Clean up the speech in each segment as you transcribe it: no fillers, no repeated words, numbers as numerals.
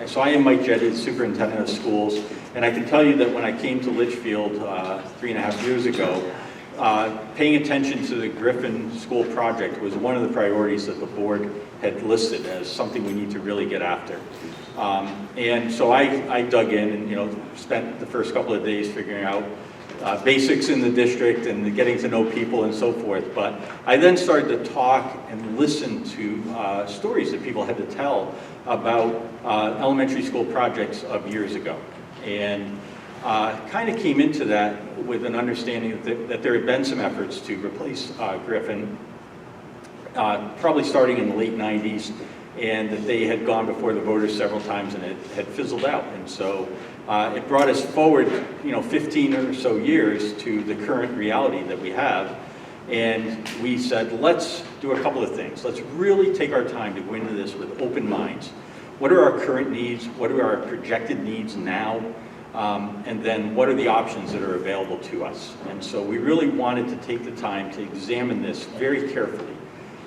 So I am Mike Jetty, Superintendent of Schools, and I can tell you that when I came to Litchfield 3.5 years ago, paying attention to the Griffin School project was one of the priorities that the board had listed as something we need to really get after. And so I dug in and spent the first couple of days figuring out basics in the district and getting to know people and so forth. But I then started to talk and listen to stories that people had to tell about elementary school projects of years ago. And kind of came into that with an understanding that there had been some efforts to replace Griffin, probably starting in the late 90s, and that they had gone before the voters several times and it had fizzled out. And so it brought us forward 15 or so years to the current reality that we have. And we said, let's do a couple of things. Let's really take our time to go into this with open minds. What are our current needs? What are our projected needs now? And then what are the options that are available to us? And so we really wanted to take the time to examine this very carefully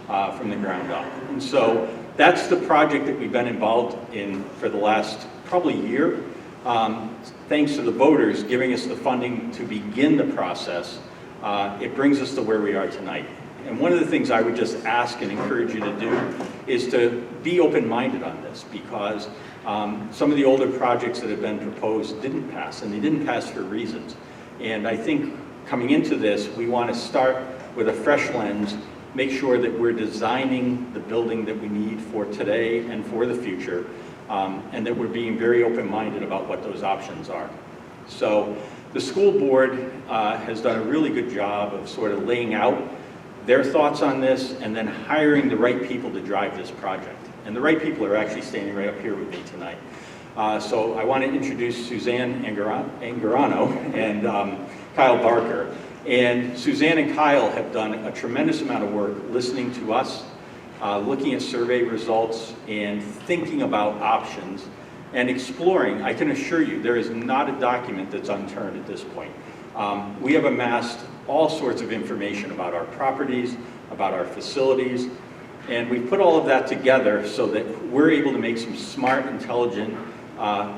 from the ground up. And so that's the project that we've been involved in for the last probably year. Thanks to the voters giving us the funding to begin the process, it brings us to where we are tonight. And one of the things I would just ask and encourage you to do is to be open-minded on this, because some of the older projects that have been proposed didn't pass, and they didn't pass for reasons. And I think coming into this, we want to start with a fresh lens, make sure that we're designing the building that we need for today and for the future, and that we're being very open-minded about what those options are. So the school board has done a really good job of sort of laying out their thoughts on this and then hiring the right people to drive this project. And the right people are actually standing right up here with me tonight. So I want to introduce Suzanne Angarano and Kyle Barker. And Suzanne and Kyle have done a tremendous amount of work listening to us, looking at survey results and thinking about options and exploring. I can assure you there is not a document that's unturned at this point. We have amassed all sorts of information about our properties, about our facilities, and we've put all of that together so that we're able to make some smart, intelligent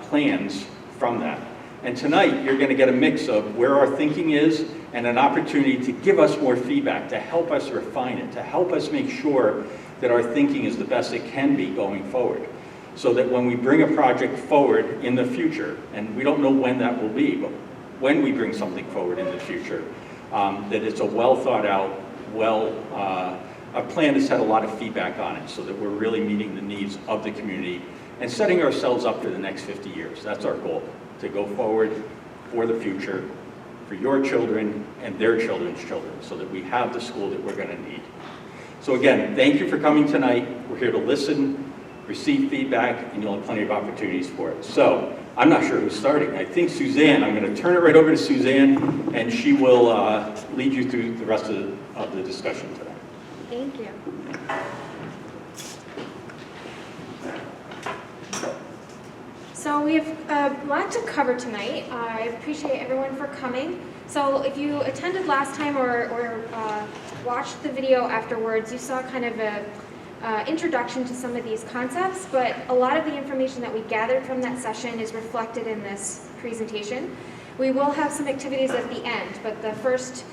plans from that. And tonight, you're going to get a mix of where our thinking is and an opportunity to give us more feedback, to help us refine it, to help us make sure that our thinking is the best it can be going forward. So that when we bring a project forward in the future, and we don't know when that will be, but when we bring something forward in the future, that it's a well thought out, a plan that's had a lot of feedback on it so that we're really meeting the needs of the community and setting ourselves up for the next 50 years. That's our goal, to go forward for the future, for your children and their children's children, so that we have the school that we're going to need. So again, thank you for coming tonight. We're here to listen, receive feedback, and you'll have plenty of opportunities for it. So I'm not sure who's starting. I think Suzanne. I'm going to turn it right over to Suzanne, and she will lead you through the rest of the discussion today. Thank you. So we have a lot to cover tonight. I appreciate everyone for coming. So if you attended last time or watched the video afterwards, you saw kind of a introduction to some of these concepts, but a lot of the information that we gathered from that session is reflected in this presentation. We will have some activities at the end, but the first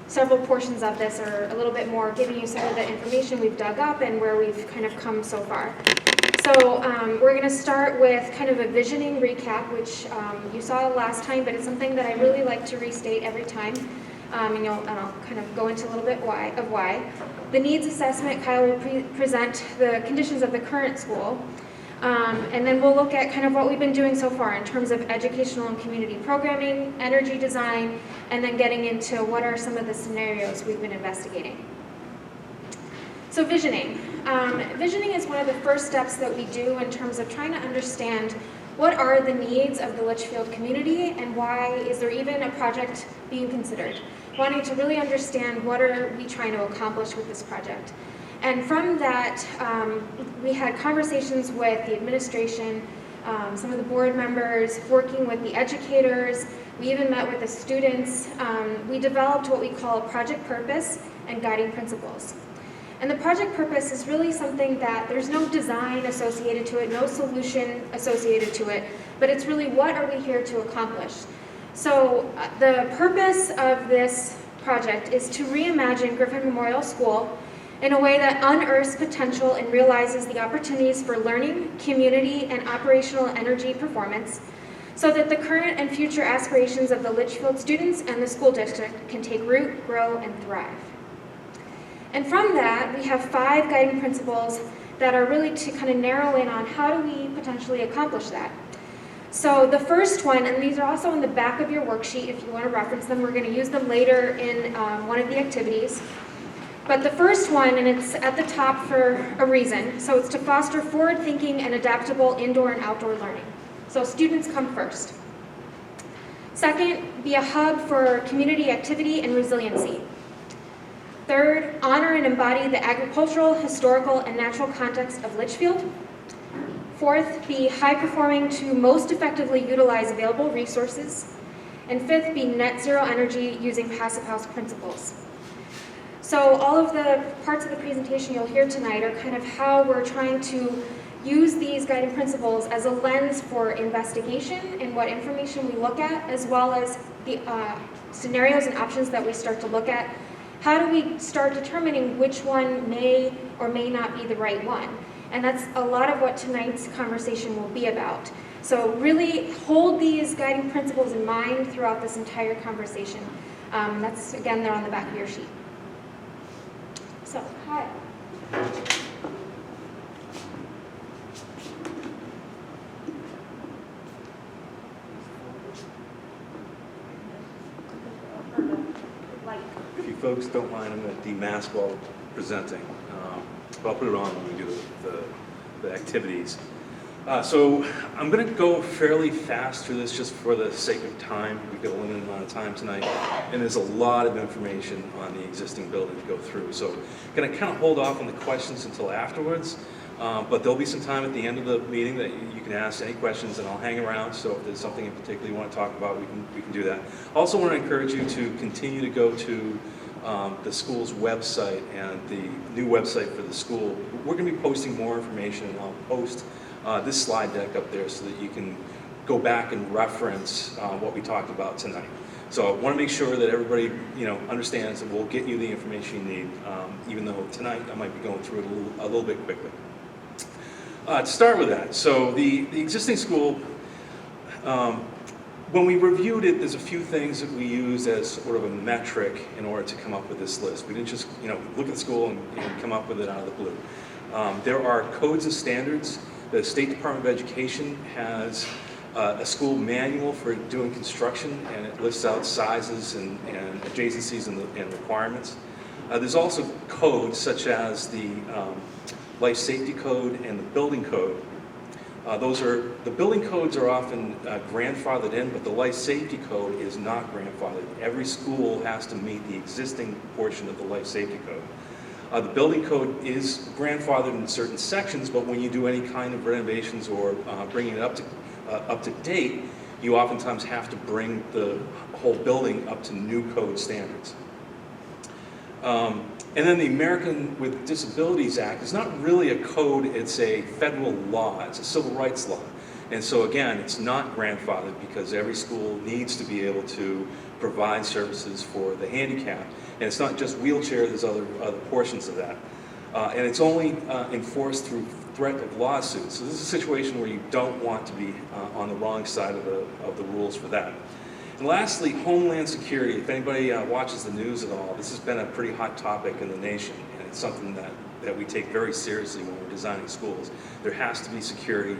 several portions of this are a little bit more giving you some of the information we've dug up and where we've kind of come so far. So we're going to start with kind of a visioning recap, which you saw last time, but it's something that I really like to restate every time. And I'll kind of go into a little bit why. The needs assessment, Kyle will present the conditions of the current school. And then we'll look at kind of what we've been doing so far in terms of educational and community programming, energy design, and then getting into what are some of the scenarios we've been investigating. So visioning. Visioning is one of the first steps that we do in terms of trying to understand what are the needs of the Litchfield community and why is there even a project being considered. Wanting to really understand what are we trying to accomplish with this project. And from that, we had conversations with the administration, some of the board members, working with the educators. We even met with the students. We developed what we call a project purpose and guiding principles. And the project purpose is really something that there's no design associated to it, no solution associated to it, but it's really what are we here to accomplish. So the purpose of this project is to reimagine Griffin Memorial School in a way that unearths potential and realizes the opportunities for learning, community, and operational energy performance so that the current and future aspirations of the Litchfield students and the school district can take root, grow, and thrive. And from that, we have 5 guiding principles that are really to kind of narrow in on how do we potentially accomplish that. So the first one, and these are also in the back of your worksheet if you want to reference them, we're going to use them later in one of the activities. But the first one, and it's at the top for a reason, so it's to foster forward-thinking and adaptable indoor and outdoor learning. So students come first. Second, be a hub for community activity and resiliency. Third, honor and embody the agricultural, historical, and natural context of Litchfield. Fourth, be high-performing to most effectively utilize available resources. And fifth, be net zero energy using passive house principles. So all of the parts of the presentation you'll hear tonight are kind of how we're trying to use these guiding principles as a lens for investigation and what information we look at, as well as the scenarios and options that we start to look at. How do we start determining which one may or may not be the right one? And that's a lot of what tonight's conversation will be about. So really hold these guiding principles in mind throughout this entire conversation. That's, again, they're on the back of your sheet. So, hi. If you folks don't mind, I'm going to demask while presenting. But I'll put it on when we do the activities. So I'm going to go fairly fast through this just for the sake of time. We've got a limited amount of time tonight, and there's a lot of information on the existing building to go through. So I'm going to kind of hold off on the questions until afterwards, but there'll be some time at the end of the meeting that you can ask any questions, and I'll hang around. So if there's something in particular you want to talk about, we can do that. I also want to encourage you to continue to go to the school's website and the new website for the school. We're going to be posting more information, and I'll post this slide deck up there so that you can go back and reference what we talked about tonight. So I want to make sure that everybody understands that we'll get you the information you need, even though tonight I might be going through it a little bit quickly. To start with that, so the existing school, when we reviewed it, there's a few things that we used as sort of a metric in order to come up with this list. We didn't just look at the school and come up with it out of the blue. There are codes and standards. The State Department of Education has a school manual for doing construction, and it lists out sizes and adjacencies and requirements. There's also codes such as the Life Safety Code and the Building Code. The building codes are often grandfathered in, but the Life Safety Code is not grandfathered. Every school has to meet the existing portion of the Life Safety Code. The building code is grandfathered in certain sections, but when you do any kind of renovations or bringing it up to date, you oftentimes have to bring the whole building up to new code standards. And then the American with Disabilities Act is not really a code, it's a federal law, it's a civil rights law. And so again, it's not grandfathered because every school needs to be able to provide services for the handicapped. And it's not just wheelchair, there's other portions of that. And it's only enforced through threat of lawsuits. So this is a situation where you don't want to be on the wrong side of the rules for that. And lastly, Homeland Security. If anybody watches the news at all, this has been a pretty hot topic in the nation, and it's something that we take very seriously when we're designing schools. There has to be security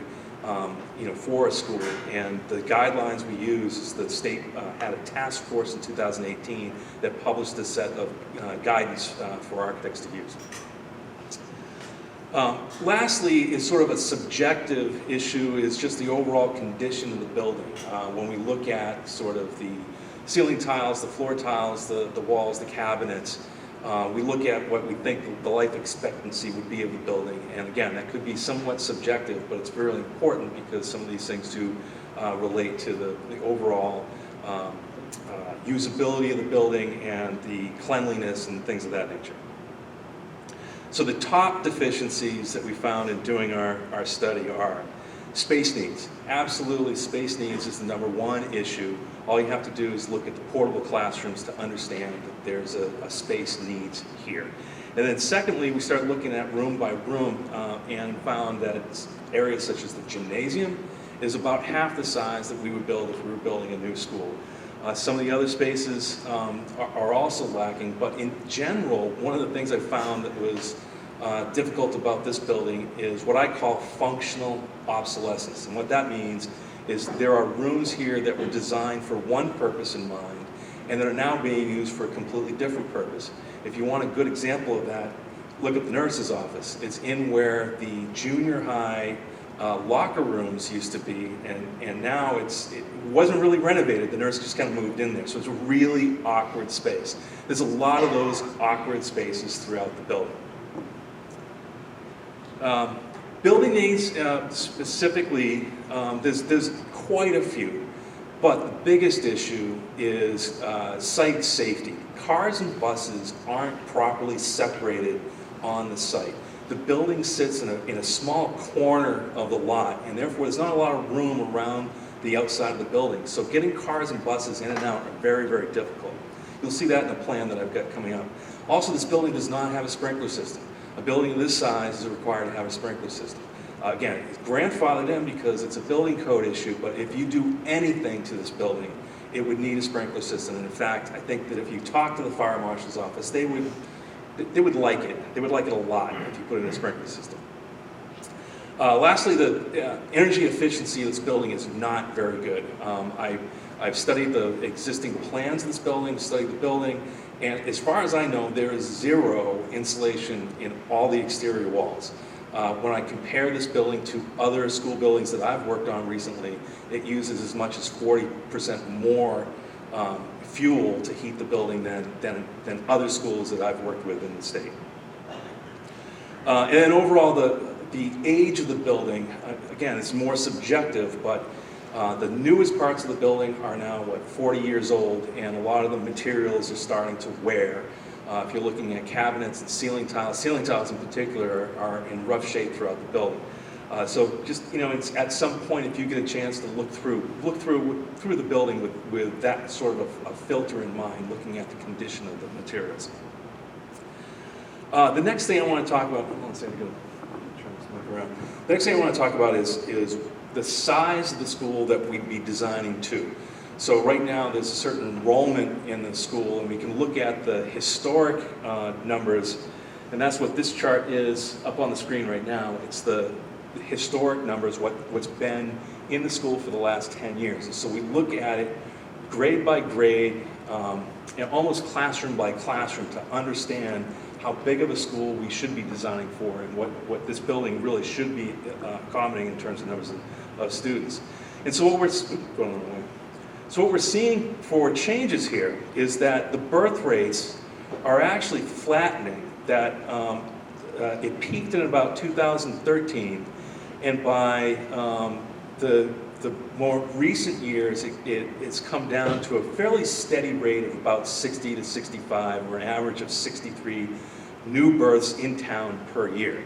for a school, and the guidelines we use is the state had a task force in 2018 that published a set of guidance for architects to use. Lastly, is sort of a subjective issue, is just the overall condition of the building. When we look at sort of the ceiling tiles, the floor tiles, the walls, the cabinets, we look at what we think the life expectancy would be of the building. And again, that could be somewhat subjective, but it's really important because some of these things do relate to the overall usability of the building and the cleanliness and things of that nature. So the top deficiencies that we found in doing our study are space needs. Absolutely, space needs is the #1 issue. All you have to do is look at the portable classrooms to understand that there's a space needs here. And then secondly, we started looking at room by room and found that areas such as the gymnasium is about half the size that we would build if we were building a new school. Some of the other spaces are also lacking, but in general, one of the things I found that was difficult about this building is what I call functional obsolescence. And what that means is there are rooms here that were designed for one purpose in mind and that are now being used for a completely different purpose. If you want a good example of that, look at the nurse's office. It's in where the junior high locker rooms used to be, and now it wasn't really renovated. The nurse just kind of moved in there, so it's a really awkward space. There's a lot of those awkward spaces throughout the building. Building needs specifically, there's quite a few, but the biggest issue is site safety. Cars and buses aren't properly separated on the site. The building sits in a small corner of the lot, and therefore there's not a lot of room around the outside of the building. So getting cars and buses in and out are very, very difficult. You'll see that in the plan that I've got coming up. Also, this building does not have a sprinkler system. A building of this size is required to have a sprinkler system. Again, it's grandfathered in because it's a building code issue, but if you do anything to this building, it would need a sprinkler system. And in fact, I think that if you talk to the fire marshal's office, they would like it. They would like it a lot if you put in a sprinkler system. Lastly, the energy efficiency of this building is not very good. I've studied the existing plans of this building, studied the building, and as far as I know, there is zero insulation in all the exterior walls. When I compare this building to other school buildings that I've worked on recently, it uses as much as 40% more fuel to heat the building than other schools that I've worked with in the state. And then overall, the age of the building, again, it's more subjective, but the newest parts of the building are now, 40 years old, and a lot of the materials are starting to wear. If you're looking at cabinets and ceiling tiles in particular are in rough shape throughout the building. So just, it's at some point, if you get a chance to look through the building with that sort of a filter in mind, looking at the condition of the materials. The next thing I want to talk about, the next thing I want to talk about is the size of the school that we'd be designing to. So right now there's a certain enrollment in the school, and we can look at the historic numbers, and that's what this chart is up on the screen right now. It's the historic numbers, what's been in the school for the last 10 years. And so we look at it grade by grade, almost classroom by classroom, to understand how big of a school we should be designing for and what this building really should be accommodating in terms of numbers of students. And so what we're seeing for changes here is that the birth rates are actually flattening. That it peaked in about 2013, and by the more recent years, it's come down to a fairly steady rate of about 60 to 65, or an average of 63 new births in town per year.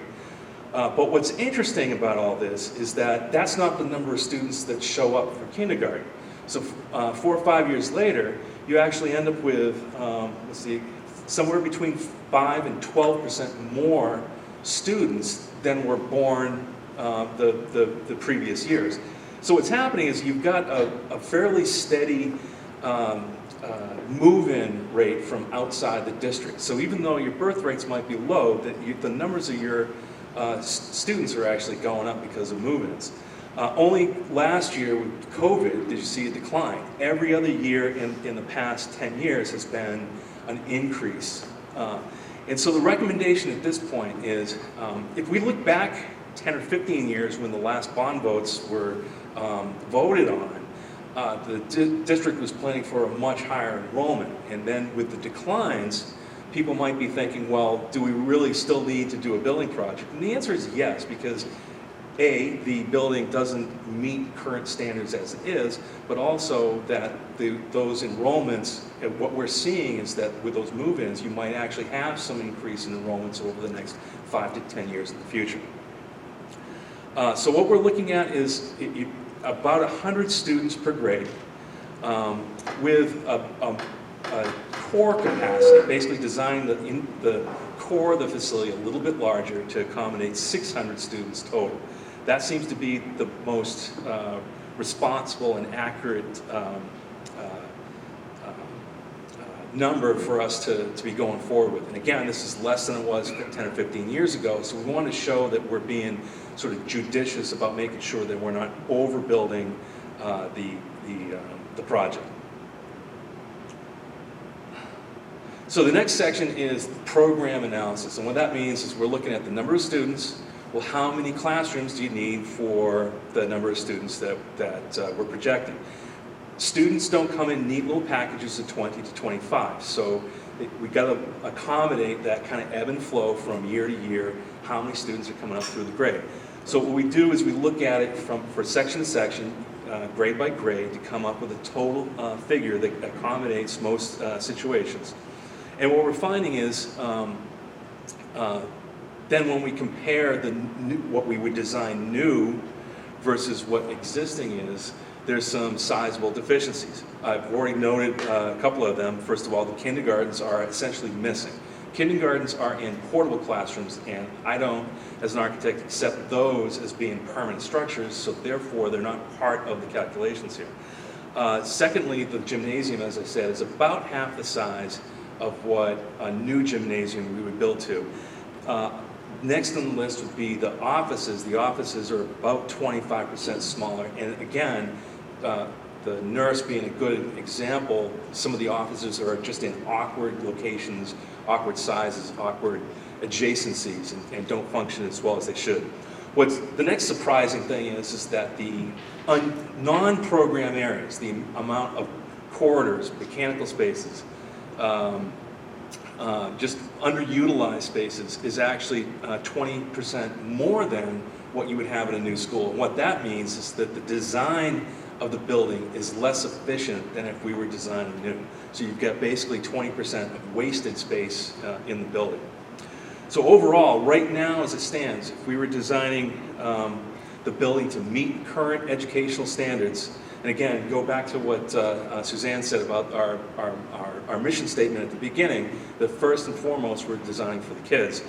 But what's interesting about all this is that that's not the number of students that show up for kindergarten. So 4 or 5 years later, you actually end up with, somewhere between 5 and 12% more students than were born the previous years. So what's happening is you've got a fairly steady move-in rate from outside the district. So even though your birth rates might be low, the numbers of your students are actually going up because of move-ins. Only last year with COVID did you see a decline. Every other year in the past 10 years has been an increase. And so the recommendation at this point is, if we look back 10 or 15 years when the last bond votes were voted on, the district was planning for a much higher enrollment. And then with the declines, people might be thinking, well, do we really still need to do a building project? And the answer is yes, because the building doesn't meet current standards as it is, but also that those enrollments, and what we're seeing is that with those move-ins, you might actually have some increase in enrollments over the next 5 to 10 years in the future. So what we're looking at is about 100 students per grade, with a core capacity, basically design the core of the facility a little bit larger to accommodate 600 students total. That seems to be the most responsible and accurate number for us to be going forward with. And again, this is less than it was 10 or 15 years ago, so we want to show that we're being sort of judicious about making sure that we're not overbuilding the project. So the next section is program analysis, and what that means is we're looking at the number of students. Well, how many classrooms do you need for the number of students that we're projecting? Students don't come in neat little packages of 20 to 25, so we've got to accommodate that kind of ebb and flow from year to year, how many students are coming up through the grade. So what we do is we look at it for section to section, grade by grade, to come up with a total figure that accommodates most situations. And what we're finding is, then when we compare what we would design new versus what existing is, there's some sizable deficiencies. I've already noted a couple of them. First of all, the kindergartens are essentially missing. Kindergartens are in portable classrooms, and I don't, as an architect, accept those as being permanent structures, so therefore they're not part of the calculations here. Secondly, the gymnasium, as I said, is about half the size of what a new gymnasium we would build to. Next on the list would be the offices. The offices are about 25% smaller, and again, the nurse being a good example, some of the offices are just in awkward locations, awkward sizes, awkward adjacencies, and don't function as well as they should. What's the next surprising thing is that the non-program areas, the amount of corridors, mechanical spaces, just underutilized spaces is actually 20% more than what you would have in a new school. And what that means is that the design of the building is less efficient than if we were designing new. So you've got basically 20% of wasted space in the building. So overall, right now as it stands, if we were designing the building to meet current educational standards, and again, go back to what Suzanne said about our mission statement at the beginning, that first and foremost we're designing for the kids.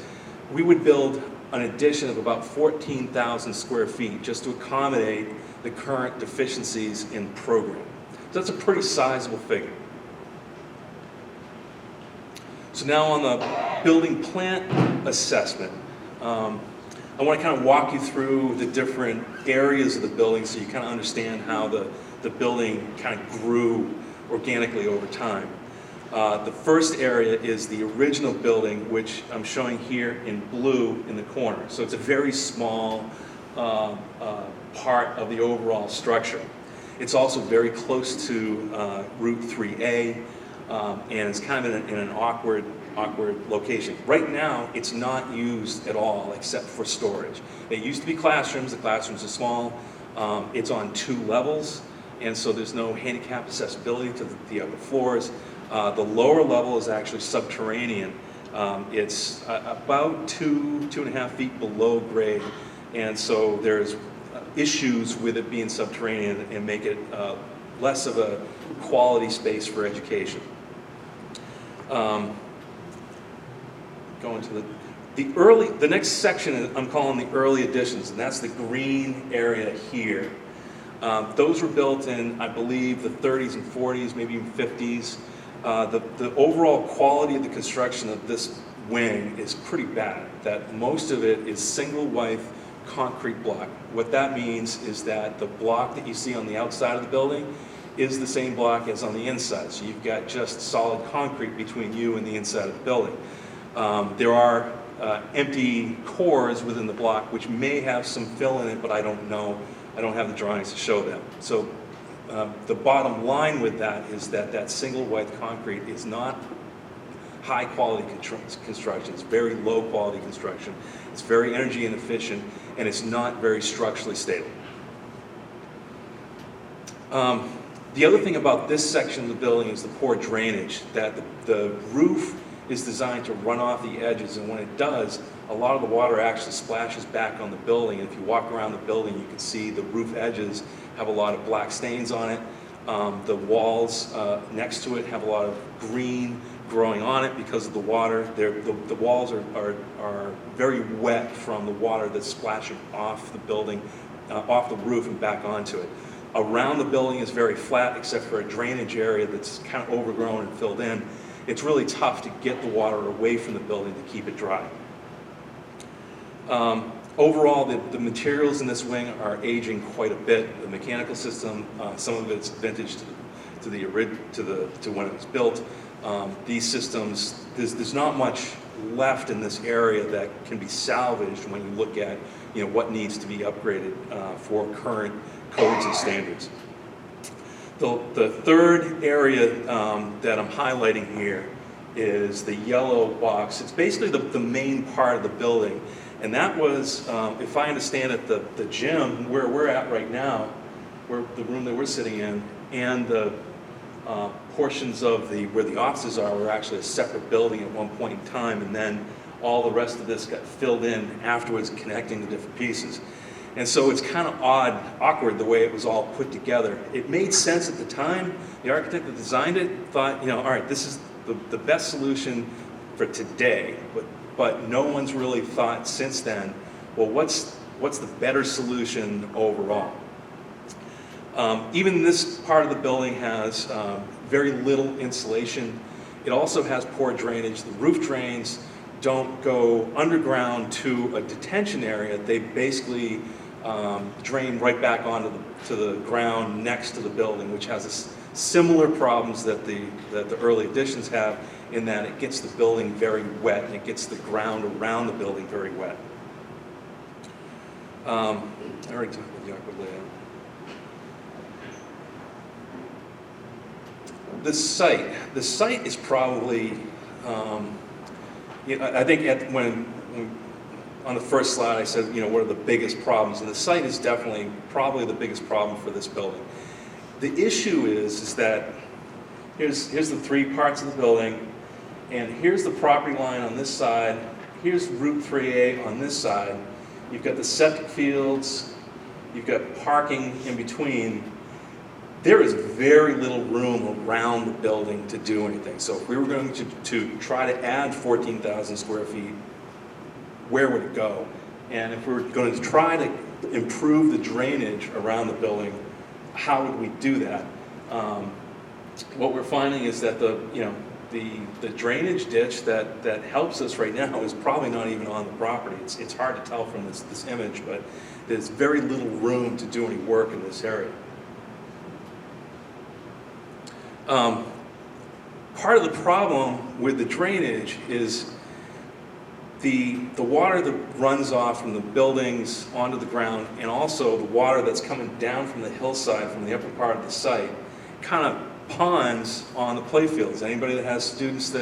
We would build an addition of about 14,000 square feet just to accommodate the current deficiencies in the program. So that's a pretty sizable figure. So now on the building plant assessment, I want to kind of walk you through the different areas of the building so you kind of understand how the building kind of grew organically over time. The first area is the original building, which I'm showing here in blue in the corner. So it's a very small part of the overall structure. It's also very close to Route 3A, and it's kind of in an awkward location. Right now, it's not used at all except for storage. It used to be classrooms. The classrooms are small. It's on 2 levels, and so there's no handicap accessibility to the upper floors. The lower level is actually subterranean. It's about 2.5 feet below grade, and so there's issues with it being subterranean and make it less of a quality space for education. Going to the next section I'm calling the early additions, and that's the green area here. Those were built in, I believe, the 30s and 40s, maybe even 50s. The overall quality of the construction of this wing is pretty bad. That most of it is single width concrete block. What that means is that the block that you see on the outside of the building is the same block as on the inside. So you've got just solid concrete between you and the inside of the building. There are empty cores within the block which may have some fill in it, but I don't know. I don't have the drawings to show them. So the bottom line with that is that single width concrete is not high quality construction. It's very low quality construction. It's very energy inefficient, and it's not very structurally stable. The other thing about this section of the building is the poor drainage, that the roof is designed to run off the edges, and when it does, a lot of the water actually splashes back on the building. And if you walk around the building, you can see the roof edges have a lot of black stains on it. The walls next to it have a lot of green growing on it because of the water. The walls are very wet from the water that's splashing off the building, off the roof and back onto it. Around the building is very flat except for a drainage area that's kind of overgrown and filled in. It's really tough to get the water away from the building to keep it dry. Overall, the materials in this wing are aging quite a bit. The mechanical system, some of it's vintage to when it was built. These systems, there's not much left in this area that can be salvaged when you look at what needs to be upgraded for current codes and standards. The third area that I'm highlighting here is the yellow box. It's basically the main part of the building. And that was, if I understand it, the gym where we're at right now, where the room that we're sitting in, and the portions of where the offices are were actually a separate building at one point in time, and then all the rest of this got filled in afterwards, connecting the different pieces. And so it's kind of awkward the way it was all put together. It made sense at the time. The architect that designed it thought, all right, this is the best solution for today, but no one's really thought since then, well, what's the better solution overall? Even this part of the building has very little insulation. It also has poor drainage. The roof drains don't go underground to a detention area. They basically drain right back onto the ground next to the building, which has similar problems that the early additions have, in that it gets the building very wet and it gets the ground around the building very wet. I already talked about the awkward layout. The site is probably, I think when on the first slide I said, what are the biggest problems? And the site is definitely probably the biggest problem for this building. The issue is that here's the three parts of the building, and here's the property line on this side, here's Route 3A on this side, you've got the septic fields, you've got parking in between. There is very little room around the building to do anything. So if we were going to try to add 14,000 square feet, where would it go? And if we were going to try to improve the drainage around the building, how would we do that? What we're finding is that the drainage ditch that helps us right now is probably not even on the property. It's hard to tell from this image, but there's very little room to do any work in this area. Part of the problem with the drainage is the water that runs off from the buildings onto the ground, and also the water that's coming down from the hillside from the upper part of the site kind of ponds on the playfields. Anybody that has students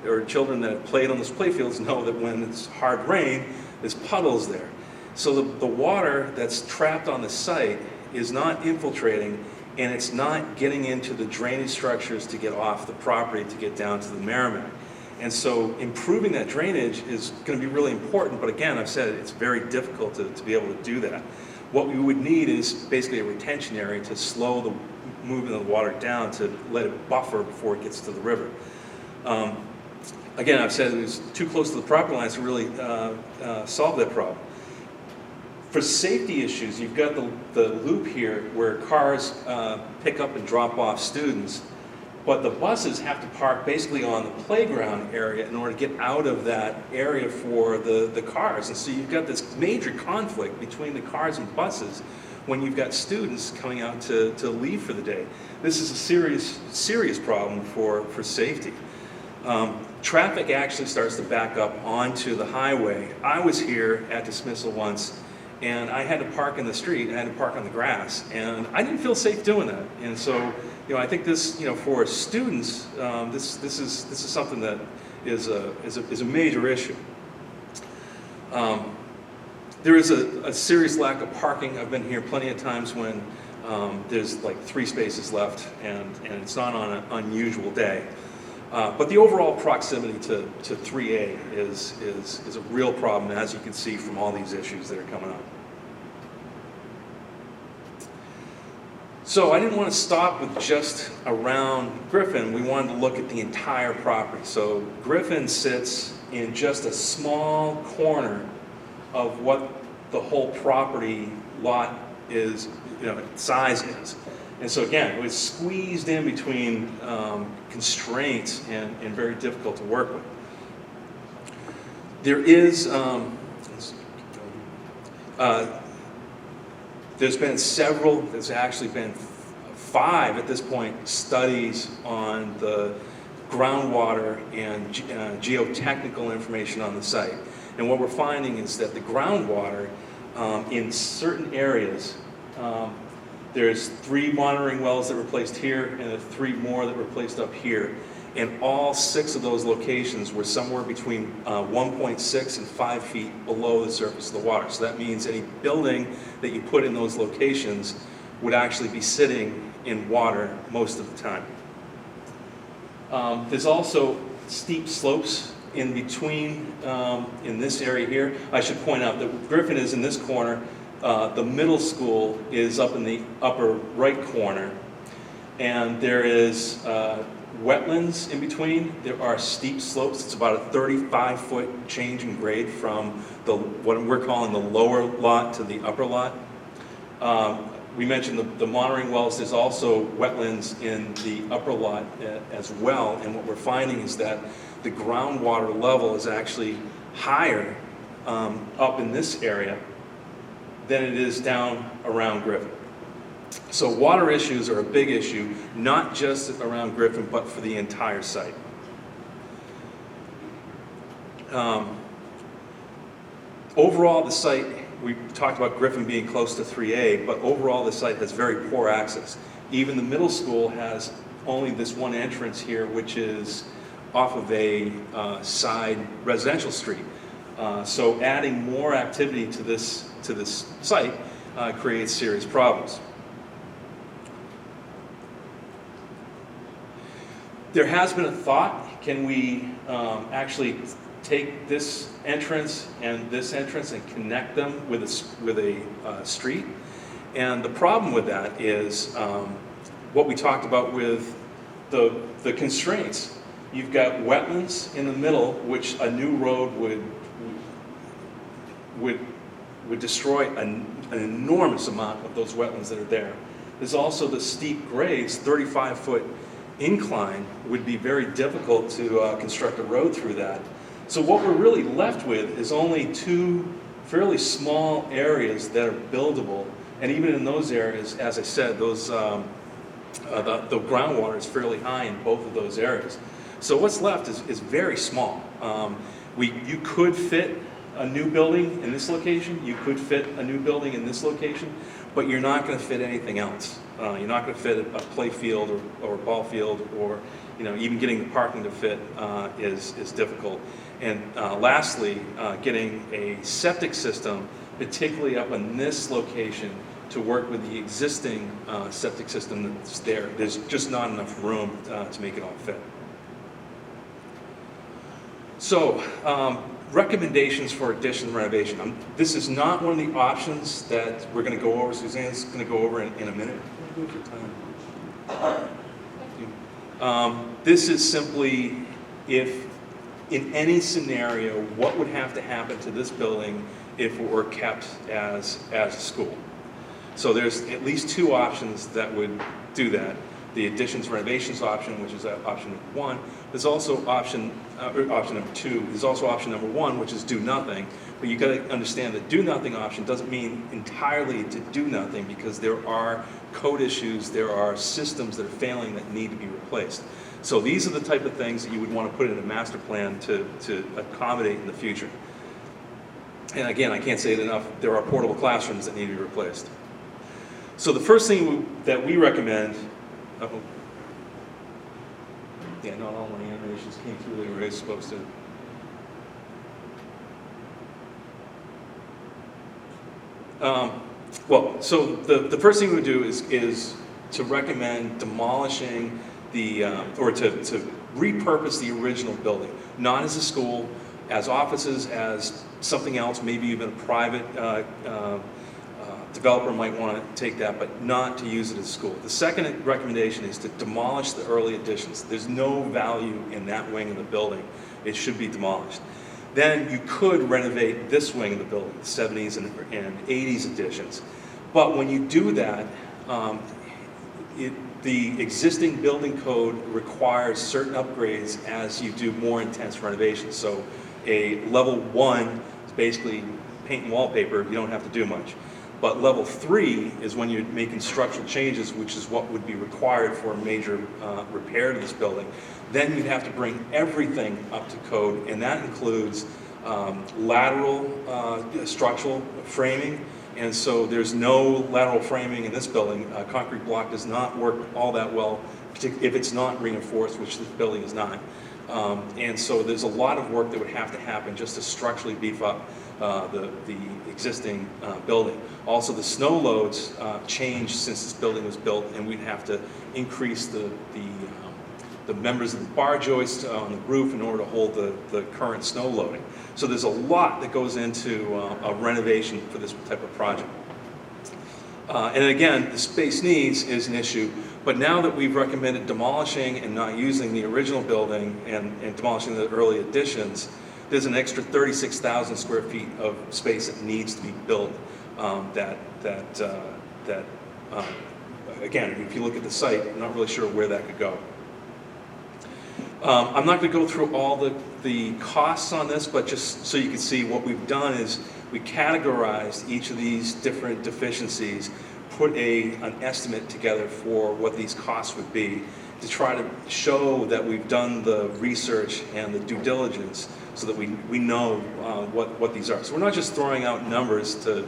or children that have played on those playfields know that when it's hard rain, there's puddles there. So the water that's trapped on the site is not infiltrating, and it's not getting into the drainage structures to get off the property to get down to the Merrimack. And so improving that drainage is going to be really important, but again, I've said it's very difficult to be able to do that. What we would need is basically a retention area to slow the movement of the water down, to let it buffer before it gets to the river. Again, I've said it's too close to the property lines to really solve that problem. For safety issues, you've got the loop here where cars pick up and drop off students, but the buses have to park basically on the playground area in order to get out of that area for the cars. And so you've got this major conflict between the cars and buses when you've got students coming out to leave for the day. This is a serious problem for safety. Traffic actually starts to back up onto the highway. I was here at dismissal once, and I had to park in the street, I had to park on the grass, and I didn't feel safe doing that. And so, I think this, for students, this is something that is a major issue. There is a serious lack of parking. I've been here plenty of times when there's like 3 spaces left, and it's not on an unusual day. But the overall proximity to 3A is a real problem, as you can see from all these issues that are coming up. So I didn't want to stop with just around Griffin. We wanted to look at the entire property. So Griffin sits in just a small corner of what the whole property lot is, size is. And so again, it was squeezed in between constraints and very difficult to work with. There is, there's actually been 5 at this point studies on the groundwater and geotechnical information on the site. And what we're finding is that the groundwater in certain areas, there's 3 monitoring wells that were placed here and 3 more that were placed up here. And all 6 of those locations were somewhere between 1.6 and 5 feet below the surface of the water. So that means any building that you put in those locations would actually be sitting in water most of the time. There's also steep slopes in between in this area here. I should point out that Griffin is in this corner. The middle school is up in the upper right corner. And there is wetlands in between. There are steep slopes. It's about a 35-foot change in grade from what we're calling the lower lot to the upper lot. We mentioned the monitoring wells. There's also wetlands in the upper lot as well. And what we're finding is that the groundwater level is actually higher up in this area than it is down around Griffin. So water issues are a big issue, not just around Griffin, but for the entire site. Overall, the site, we talked about Griffin being close to 3A, but overall the site has very poor access. Even the middle school has only this one entrance here, which is off of a side residential street. So adding more activity to this site creates serious problems. There has been a thought, can we actually take this entrance and connect them with a street? And the problem with that is what we talked about with the constraints. You've got wetlands in the middle, which a new road would destroy an enormous amount of those wetlands that are there. There's also the steep grades. 35-foot incline would be very difficult to construct a road through that. So what we're really left with is only 2 fairly small areas that are buildable, and even in those areas, as I said, those the groundwater is fairly high in both of those areas. So what's left is very small. You could fit a new building in this location, you could fit a new building in this location, but you're not going to fit anything else. You're not going to fit a play field or a ball field, or even getting the parking to fit is difficult. And lastly, getting a septic system, particularly up in this location, to work with the existing septic system that's there. There's just not enough room to make it all fit. So, recommendations for addition and renovation. This is not one of the options that we're going to go over. Suzanne's going to go over in a minute. This is simply, if in any scenario, what would have to happen to this building if it were kept as a school. So there's at least 2 options that would do that. The additions renovations option, which is option number 1. There's also option number 2. There's also option number 1, which is do nothing. But you've got to understand that do nothing option doesn't mean entirely to do nothing, because there are code issues, there are systems that are failing that need to be replaced. So these are the type of things that you would want to put in a master plan to accommodate in the future. And again, I can't say it enough, there are portable classrooms that need to be replaced. So the first thing that we recommend, yeah, not all my animations came through the way it's supposed to. Well, so the first thing we would do is to recommend demolishing or to repurpose the original building, not as a school, as offices, as something else, maybe even a private developer might want to take that, but not to use it as a school. The second recommendation is to demolish the early additions. There's no value in that wing of the building. It should be demolished. Then you could renovate this wing of the building, the 70s and 80s additions. But when you do that, the existing building code requires certain upgrades as you do more intense renovations. So a level 1 is basically paint and wallpaper, you don't have to do much. But level 3 is when you're making structural changes, which is what would be required for a major repair to this building. Then you'd have to bring everything up to code, and that includes lateral structural framing. And so there's no lateral framing in this building. Concrete block does not work all that well, particularly if it's not reinforced, which this building is not. And so there's a lot of work that would have to happen just to structurally beef up the existing building. Also, the snow loads changed since this building was built, and we'd have to increase the members of the bar joist on the roof in order to hold the current snow loading. So there's a lot that goes into a renovation for this type of project. And again, the space needs is an issue, but now that we've recommended demolishing and not using the original building and demolishing the early additions, there's an extra 36,000 square feet of space that needs to be built. Again, if you look at the site, I'm not really sure where that could go. I'm not going to go through all the costs on this, but just so you can see what we've done is we categorized each of these different deficiencies, put an estimate together for what these costs would be to try to show that we've done the research and the due diligence so that we know what these are. So we're not just throwing out numbers to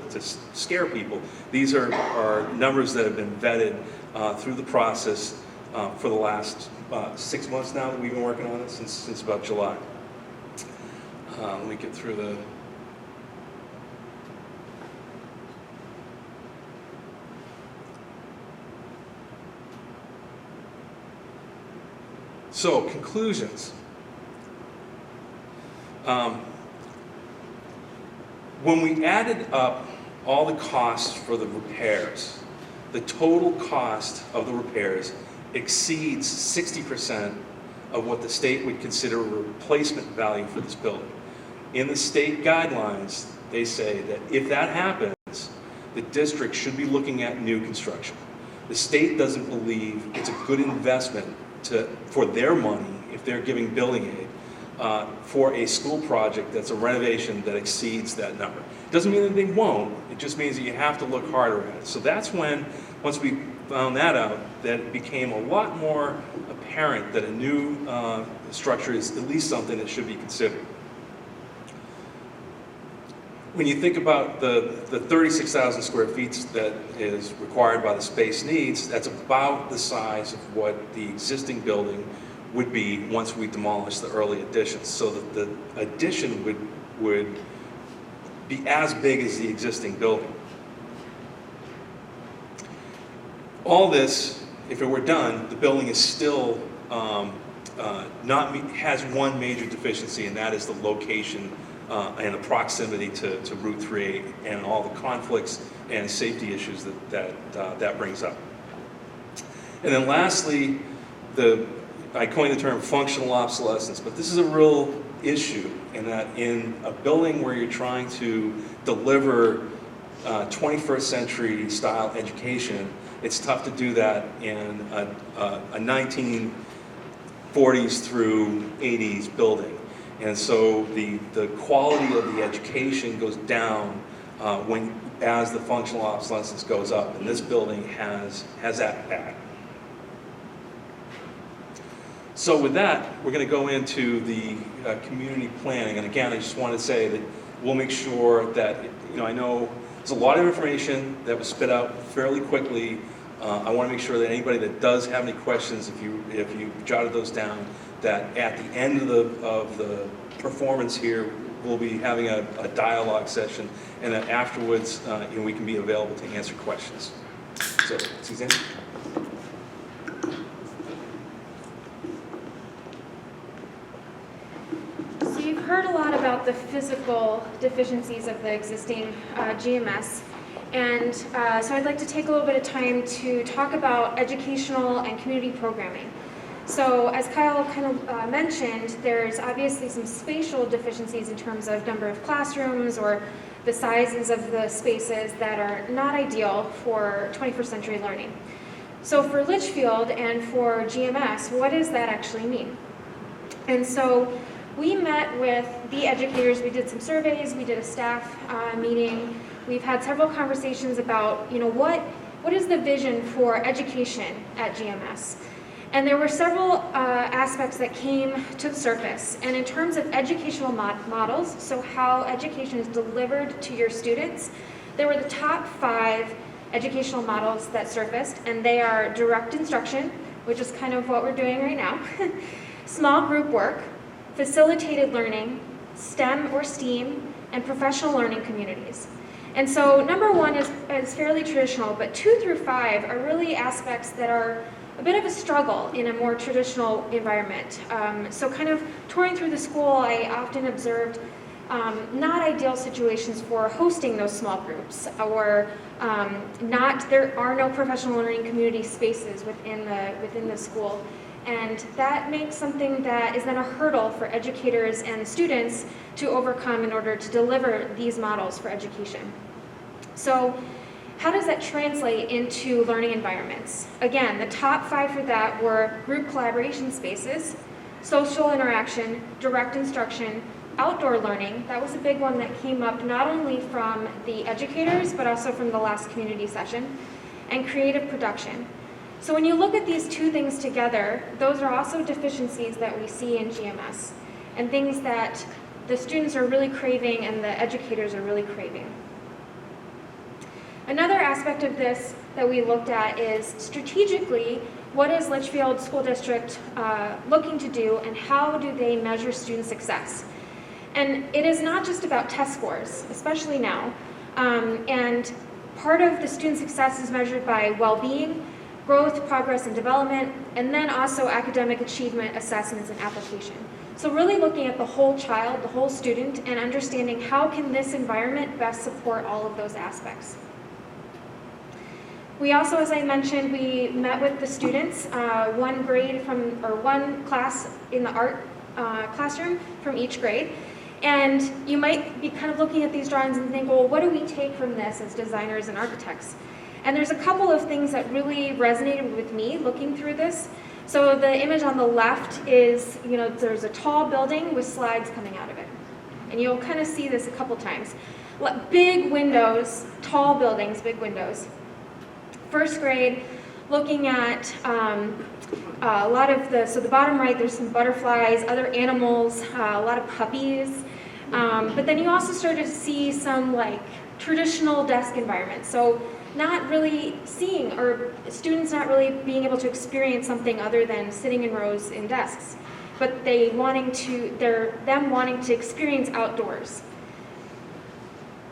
scare people. These are numbers that have been vetted through the process for the last 6 months now that we've been working on it, since about July. Let me get through the... So, conclusions. When we added up all the costs for the repairs, the total cost of the repairs exceeds 60% of what the state would consider a replacement value for this building. In the state guidelines, they say that if that happens, the district should be looking at new construction. The state doesn't believe it's a good investment for their money, if they're giving building aid, for a school project that's a renovation that exceeds that number. It doesn't mean that they won't, it just means that you have to look harder at it. So that's when, once we found that out, that it became a lot more apparent that a new structure is at least something that should be considered. When you think about the 36,000 square feet that is required by the space needs, that's about the size of what the existing building would be once we demolish the early additions. So that the addition would be as big as the existing building. All this, if it were done, the building is still has one major deficiency, and that is the location and the proximity to Route 3 and all the conflicts and safety issues that brings up. And then lastly, I coined the term functional obsolescence, but this is a real issue in that in a building where you're trying to deliver 21st century style education, it's tough to do that in a 1940s through 80s building. And so the quality of the education goes down as the functional obsolescence goes up, and this building has that bad. So with that, we're going to go into the community planning. And again, I just want to say that we'll make sure that, I know there's a lot of information that was spit out fairly quickly. I want to make sure that anybody that does have any questions, if you jotted those down, that at the end of the performance here, we'll be having a dialogue session, and then afterwards, we can be available to answer questions. So, Suzanne? So you've heard a lot about the physical deficiencies of the existing GMS. And so I'd like to take a little bit of time to talk about educational and community programming. So as Kyle kind of mentioned, there's obviously some spatial deficiencies in terms of number of classrooms or the sizes of the spaces that are not ideal for 21st century learning. So for Litchfield and for GMS, what does that actually mean? And so we met with the educators, we did some surveys, we did a staff meeting. We've had several conversations about, what is the vision for education at GMS? And there were several aspects that came to the surface. And in terms of educational models, so how education is delivered to your students, there were the top 5 educational models that surfaced, and they are direct instruction, which is kind of what we're doing right now, small group work, facilitated learning, STEM or STEAM, and professional learning communities. And so number 1 is fairly traditional, but 2 through 5 are really aspects that are a bit of a struggle in a more traditional environment. So kind of touring through the school, I often observed not ideal situations for hosting those small groups, or there are no professional learning community spaces within the school. And that makes something that is then a hurdle for educators and students to overcome in order to deliver these models for education. So how does that translate into learning environments? Again, the top 5 for that were group collaboration spaces, social interaction, direct instruction, outdoor learning. That was a big one that came up not only from the educators, but also from the last community session, and creative production. So when you look at these 2 things together, those are also deficiencies that we see in GMS, and things that the students are really craving and the educators are really craving. Another aspect of this that we looked at is strategically, what is Litchfield School District looking to do, and how do they measure student success? And it is not just about test scores, especially now. And part of the student success is measured by well-being, growth, progress, and development, and then also academic achievement assessments and application. So really looking at the whole child, the whole student, and understanding how can this environment best support all of those aspects. We also, as I mentioned, we met with the students, one class in the art classroom from each grade. And you might be kind of looking at these drawings and think, well, what do we take from this as designers and architects? And there's a couple of things that really resonated with me looking through this. So the image on the left is, there's a tall building with slides coming out of it. And you'll kind of see this a couple times. Big windows, tall buildings, big windows. First grade, looking at a lot of so the bottom right, there's some butterflies, other animals, a lot of puppies. But then you also started to see some traditional desk environments. So not really seeing, or students not really being able to experience something other than sitting in rows in desks, but them wanting to experience outdoors.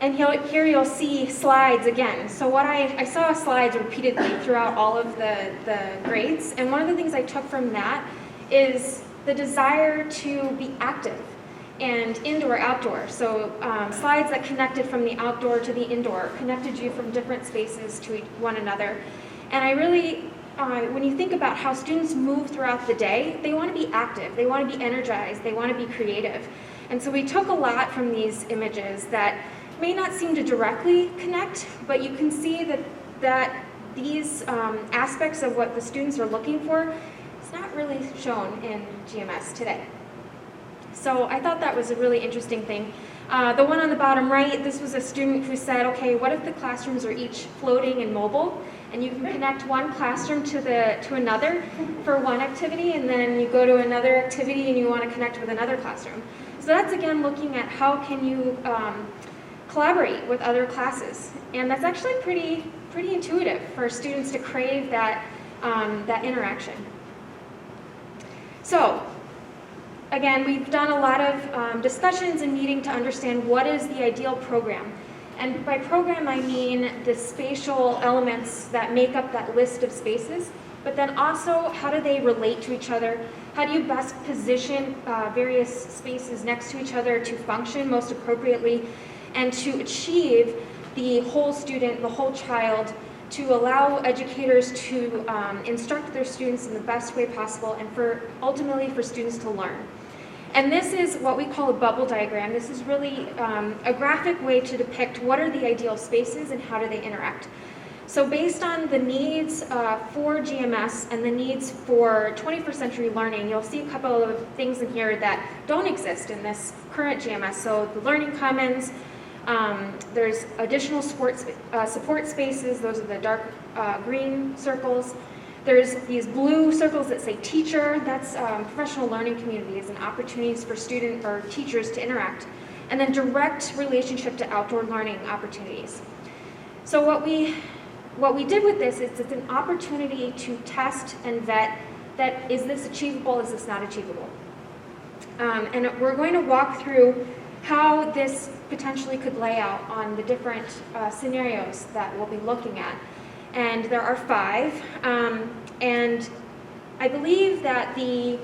And here you'll see slides again. So I saw slides repeatedly throughout all of the grades, and one of the things I took from that is the desire to be active and indoor, outdoor. So slides that connected from the outdoor to the indoor, connected you from different spaces to one another. And I really, when you think about how students move throughout the day, they want to be active, they want to be energized, they want to be creative. And so we took a lot from these images that may not seem to directly connect, but you can see that these aspects of what the students are looking for is not really shown in GMS today. So I thought that was a really interesting thing. The one on the bottom right, this was a student who said, okay, what if the classrooms are each floating and mobile, and you can connect one classroom to another for one activity, and then you go to another activity and you want to connect with another classroom. So that's again looking at how can you collaborate with other classes, and that's actually pretty intuitive for students to crave that interaction. So again, we've done a lot of discussions and meeting to understand what is the ideal program. And by program, I mean the spatial elements that make up that list of spaces, but then also how do they relate to each other? How do you best position various spaces next to each other to function most appropriately and to achieve the whole student, the whole child, to allow educators to instruct their students in the best way possible and ultimately for students to learn. And this is what we call a bubble diagram. This is really a graphic way to depict what are the ideal spaces and how do they interact. So based on the needs for GMS and the needs for 21st century learning, you'll see a couple of things in here that don't exist in this current GMS. So the learning commons, there's additional support spaces, those are the dark green circles. There's these blue circles that say teacher, that's professional learning communities and opportunities for student or teachers to interact. And then direct relationship to outdoor learning opportunities. So what we did with this is it's an opportunity to test and vet that is this achievable, is this not achievable? And we're going to walk through how this potentially could lay out on the different scenarios that we'll be looking at. And there are 5, and I believe that the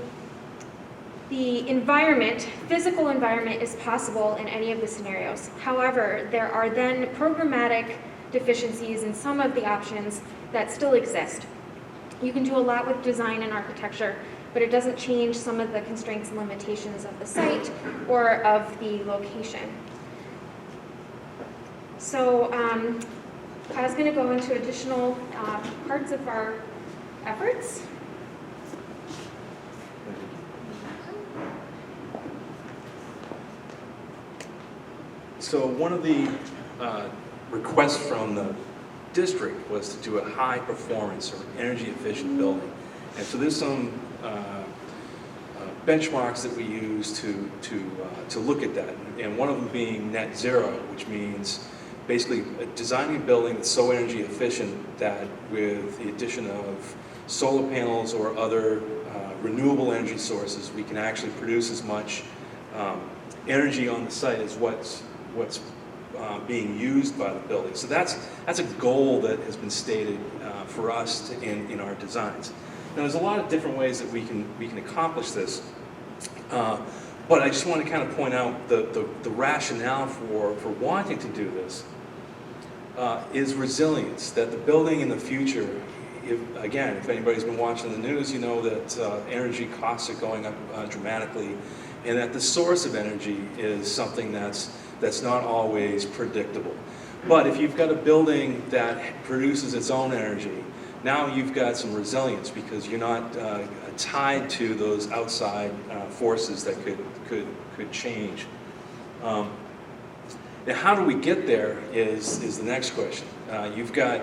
environment, physical environment, is possible in any of the scenarios. However, there are then programmatic deficiencies in some of the options that still exist. You can do a lot with design and architecture, but it doesn't change some of the constraints and limitations of the site or of the location. So I was going to go into additional parts of our efforts. So one of the requests from the district was to do a high performance or energy efficient building. And so there's some benchmarks that we use to look at that. And one of them being net zero, which means basically designing a building that's so energy efficient that with the addition of solar panels or other renewable energy sources, we can actually produce as much energy on the site as what's being used by the building. So that's a goal that has been stated for us in our designs. Now there's a lot of different ways that we can accomplish this, but I just want to kind of point out the rationale for wanting to do this is resilience. That the building in the future, if anybody's been watching the news, you know that energy costs are going up dramatically, and that the source of energy is something that's not always predictable. But if you've got a building that produces its own energy, now you've got some resilience because you're not tied to those outside forces that could change. Now, how do we get there is the next question. You've got,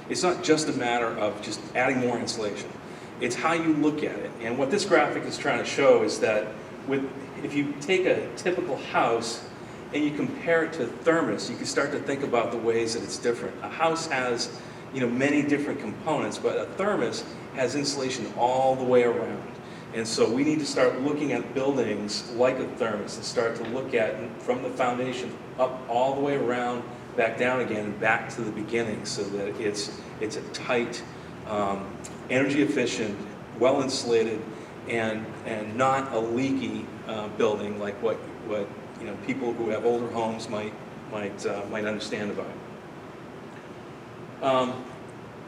it's not just a matter of just adding more insulation. It's how you look at it. And what this graphic is trying to show is that if you take a typical house and you compare it to thermos, you can start to think about the ways that it's different. A house has, many different components, but a thermos has insulation all the way around. And so we need to start looking at buildings like a thermos and start to look at from the foundation up all the way around, back down again, and back to the beginning, so that it's a tight, energy efficient, well insulated, and not a leaky building like what people who have older homes might understand about.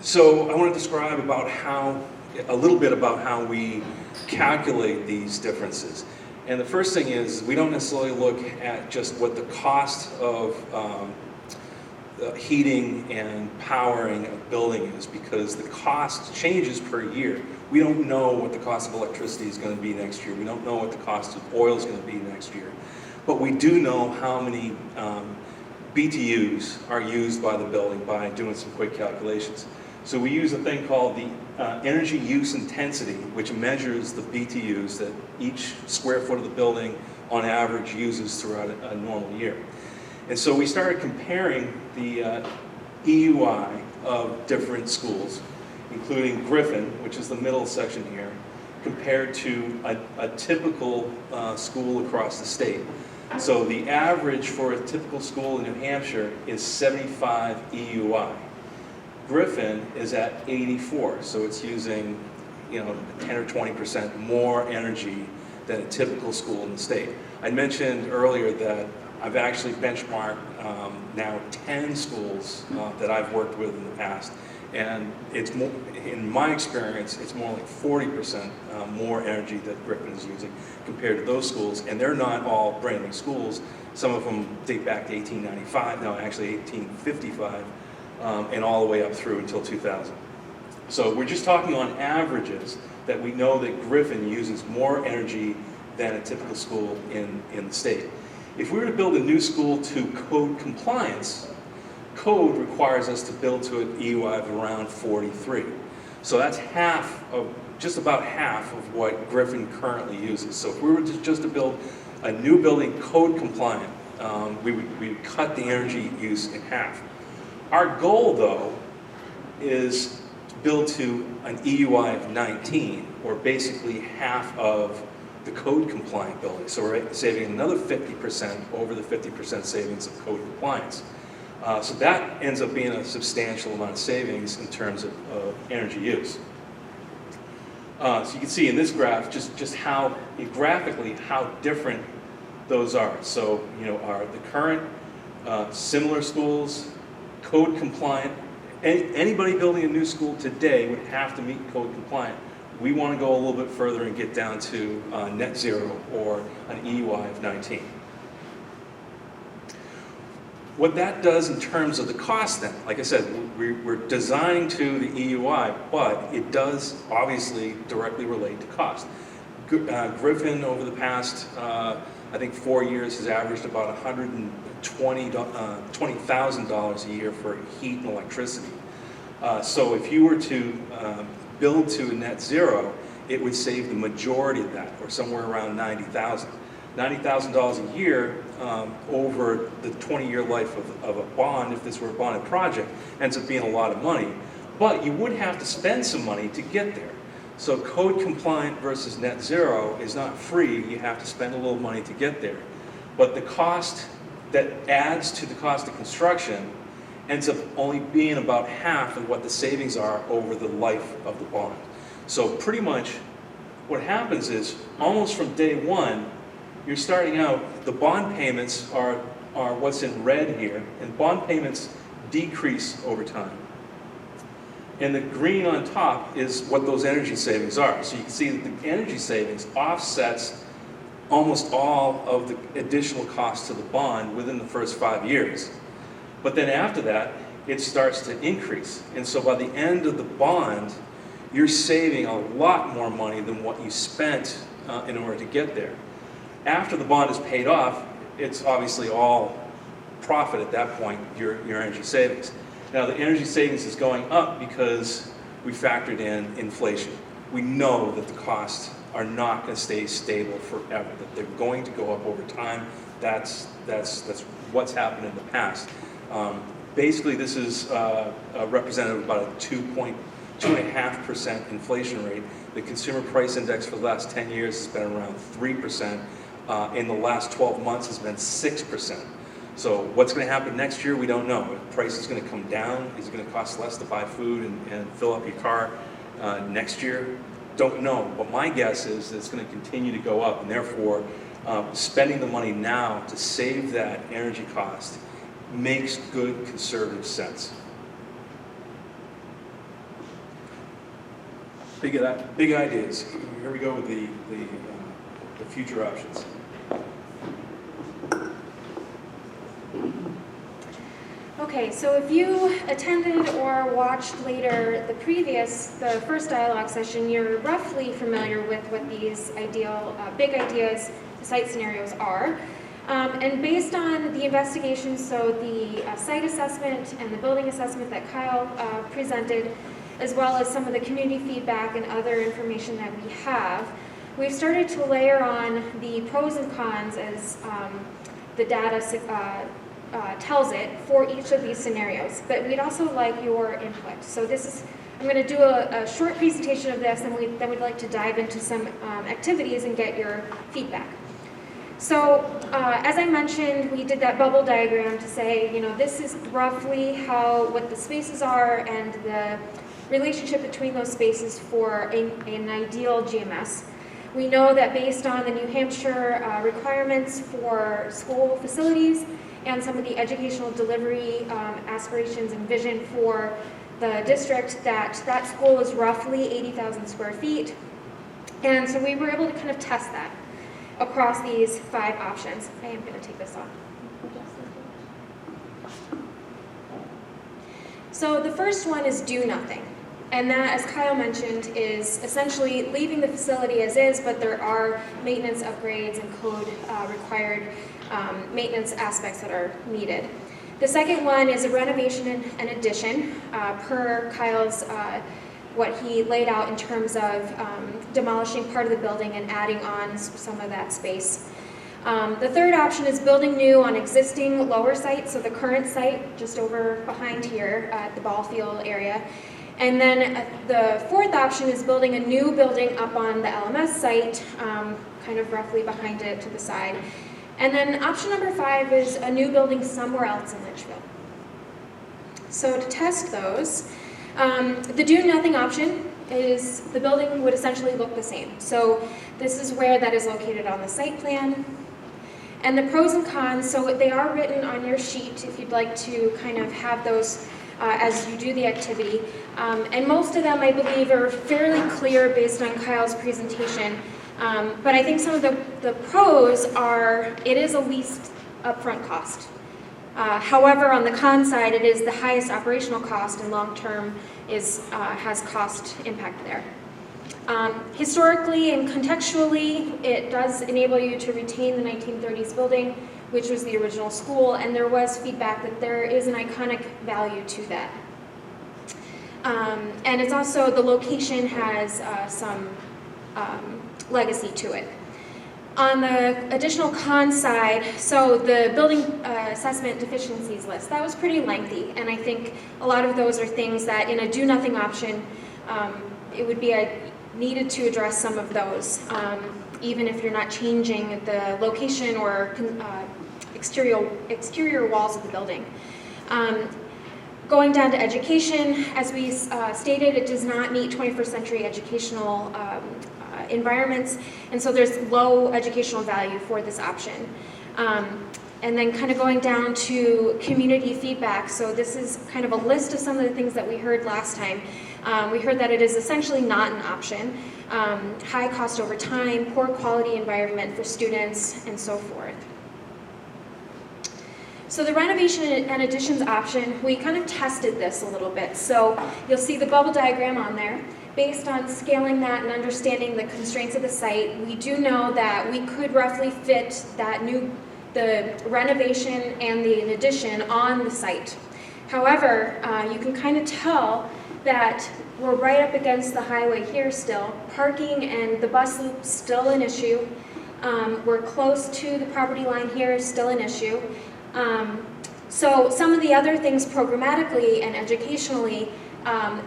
So I want to describe a little bit about how we calculate these differences. And the first thing is we don't necessarily look at just what the cost of heating and powering a building is, because the cost changes per year. We don't know what the cost of electricity is going to be next year. We don't know what the cost of oil is going to be next year. But we do know how many BTUs are used by the building by doing some quick calculations. So we use a thing called the energy use intensity, which measures the BTUs that each square foot of the building on average uses throughout a normal year. And so we started comparing the EUI of different schools, including Griffin, which is the middle section here, compared to a typical school across the state. So the average for a typical school in New Hampshire is 75 EUI. Griffin is at 84, so it's using 10 or 20% more energy than a typical school in the state. I mentioned earlier that I've actually benchmarked now 10 schools that I've worked with in the past, and it's more, in my experience, it's more like 40% more energy that Griffin is using compared to those schools, and they're not all brand new schools. Some of them date back to 1895, no, actually 1855, and all the way up through until 2000. So we're just talking on averages that we know that Griffin uses more energy than a typical school in the state. If we were to build a new school to code compliance, code requires us to build to an EUI of around 43. So that's just about half of what Griffin currently uses. So if we were just to build a new building code compliant, we would cut the energy use in half. Our goal, though, is to build to an EUI of 19, or basically half of the code compliant building. So we're saving another 50% over the 50% savings of code compliance. So that ends up being a substantial amount of savings in terms of energy use. So you can see in this graph just how, graphically, how different those are. So, are the current similar schools code compliant? Anybody building a new school today would have to meet code compliant. We want to go a little bit further and get down to net zero, or an EUI of 19. What that does in terms of the cost then, like I said, we're designing to the EUI, but it does obviously directly relate to cost. Griffin, over the past, I think 4 years, has averaged about $120,000 a year for heat and electricity. So if you were to build to a net zero, it would save the majority of that, or somewhere around $90,000. $90,000 a year over the 20-year life of a bond, if this were a bonded project, ends up being a lot of money. But you would have to spend some money to get there. So code compliant versus net zero is not free. You have to spend a little money to get there. But the cost that adds to the cost of construction ends up only being about half of what the savings are over the life of the bond. So pretty much what happens is, almost from day one, you're starting out, the bond payments are what's in red here, and bond payments decrease over time. And the green on top is what those energy savings are. So you can see that the energy savings offsets almost all of the additional costs to the bond within the first 5 years. But then after that, it starts to increase. And so by the end of the bond, you're saving a lot more money than what you spent in order to get there. After the bond is paid off, it's obviously all profit at that point, your energy savings. Now the energy savings is going up because we factored in inflation. We know that the costs are not going to stay stable forever, that they're going to go up over time. That's what's happened in the past. Basically, this is representative of about a 2.5% inflation rate. The consumer price index for the last 10 years has been around 3%. In the last 12 months has been 6%. So what's going to happen next year, we don't know. If price is going to come down, is it going to cost less to buy food and fill up your car next year? Don't know. But my guess is that it's going to continue to go up, and therefore spending the money now to save that energy cost makes good conservative sense. Big ideas. Here we go with the future options. Okay, so if you attended or watched later the first dialogue session, you're roughly familiar with what these big ideas, the site scenarios are. And based on the investigation, so the site assessment and the building assessment that Kyle presented, as well as some of the community feedback and other information that we have, we've started to layer on the pros and cons as the data tells it for each of these scenarios. But we'd also like your input. So this is I'm going to do a short presentation of this, and then we'd like to dive into some activities and get your feedback. So, as I mentioned, we did that bubble diagram to say, this is roughly what the spaces are and the relationship between those spaces for an ideal GMS. We know that based on the New Hampshire requirements for school facilities and some of the educational delivery aspirations and vision for the district, that school is roughly 80,000 square feet. And so we were able to kind of test that across these 5 options. I am going to take this off. So the first one is do nothing. And that, as Kyle mentioned, is essentially leaving the facility as is, but there are maintenance upgrades and code required maintenance aspects that are needed. The second one is a renovation and addition, per Kyle's what he laid out in terms of demolishing part of the building and adding on some of that space. The third option is building new on existing lower sites, so the current site just over behind here at the ball field area. And then the fourth option is building a new building up on the LMS site, kind of roughly behind it to the side. And then option number 5 is a new building somewhere else in Litchfield. So to test those, the do nothing option is the building would essentially look the same. So this is where that is located on the site plan. And the pros and cons, so they are written on your sheet if you'd like to kind of have those as you do the activity. And most of them, I believe, are fairly clear based on Kyle's presentation. But I think some of the pros are, it is a least upfront cost. However, on the con side, it is the highest operational cost, and long-term has cost impact there. Historically and contextually, it does enable you to retain the 1930s building, which was the original school, and there was feedback that there is an iconic value to that. And it's also, the location has some legacy to it. On the additional con side, so the building assessment deficiencies list, that was pretty lengthy, and I think a lot of those are things that in a do-nothing option, it would be needed to address some of those, even if you're not changing the location or exterior walls of the building. Going down to education, as we stated, it does not meet 21st century educational environments, and so there's low educational value for this option. And then kind of going down to community feedback, so this is kind of a list of some of the things that we heard last time. We heard that it is essentially not an option, high cost over time, poor quality environment for students, and so forth. So the renovation and additions option, we kind of tested this a little bit. So you'll see the bubble diagram on there. Based on scaling that and understanding the constraints of the site, we do know that we could roughly fit the renovation and the addition on the site. However, you can kind of tell that we're right up against the highway here still. Parking and the bus loop still an issue. We're close to the property line here, still an issue. So some of the other things programmatically and educationally,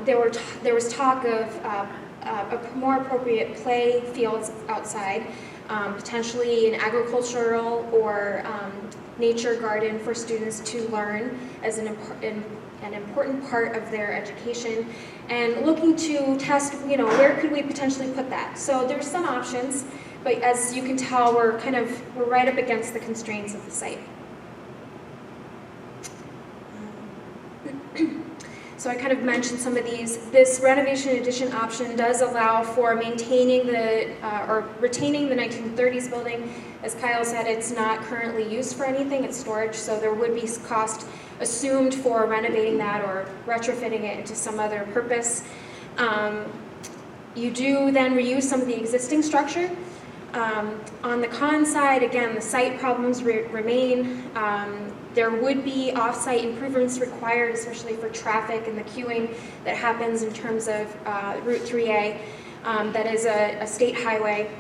there was talk of more appropriate play fields outside, potentially an agricultural or nature garden for students to learn as an important part of their education, and looking to test, where could we potentially put that? So there's some options, but as you can tell, we're right up against the constraints of the site. So I kind of mentioned some of these. This renovation addition option does allow for maintaining or retaining the 1930s building. As Kyle said, it's not currently used for anything, it's storage, so there would be cost assumed for renovating that or retrofitting it into some other purpose. You do then reuse some of the existing structure. On the con side, again, the site problems remain. There would be off-site improvements required, especially for traffic and the queuing that happens in terms of Route 3A. That is a state highway,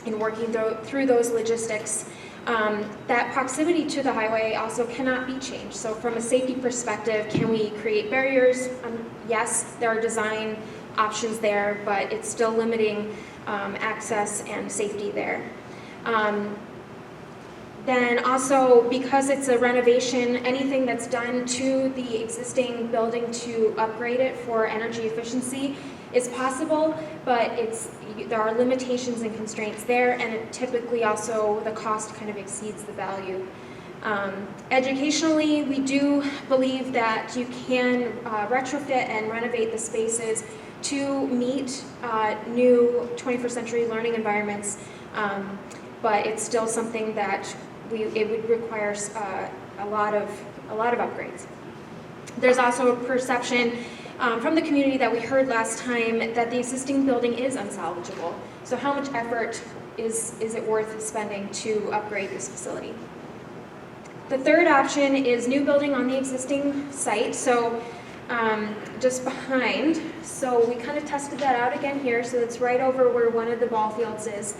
and working through those logistics. That proximity to the highway also cannot be changed. So from a safety perspective, can we create barriers? Yes, there are design options there, but it's still limiting access and safety there. Then also, because it's a renovation, anything that's done to the existing building to upgrade it for energy efficiency is possible, but there are limitations and constraints there, and it typically also, the cost kind of exceeds the value. Educationally, we do believe that you can retrofit and renovate the spaces to meet new 21st century learning environments, but it's still something that it would require a lot of upgrades. There's also a perception from the community that we heard last time that the existing building is unsalvageable. So how much effort is it worth spending to upgrade this facility? The third option is new building on the existing site. So just behind. So we kind of tested that out again here. So it's right over where one of the ball fields is.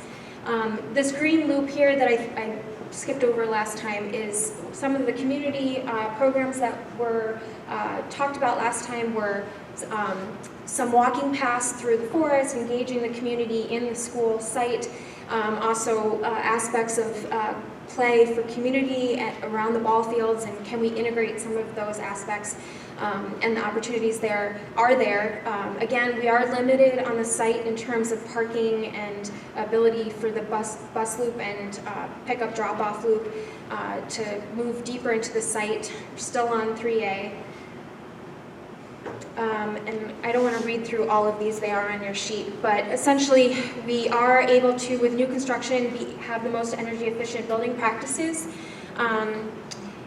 This green loop here that I skipped over last time is some of the community programs that were talked about last time were some walking paths through the forest, engaging the community in the school site, also aspects of play for community around the ball fields, and can we integrate some of those aspects, and the opportunities there are there. Again, we are limited on the site in terms of parking and ability for the bus loop and pickup drop-off loop to move deeper into the site. We're still on 3A. And I don't want to read through all of these, they are on your sheet, but essentially we are able to, with new construction, have the most energy efficient building practices.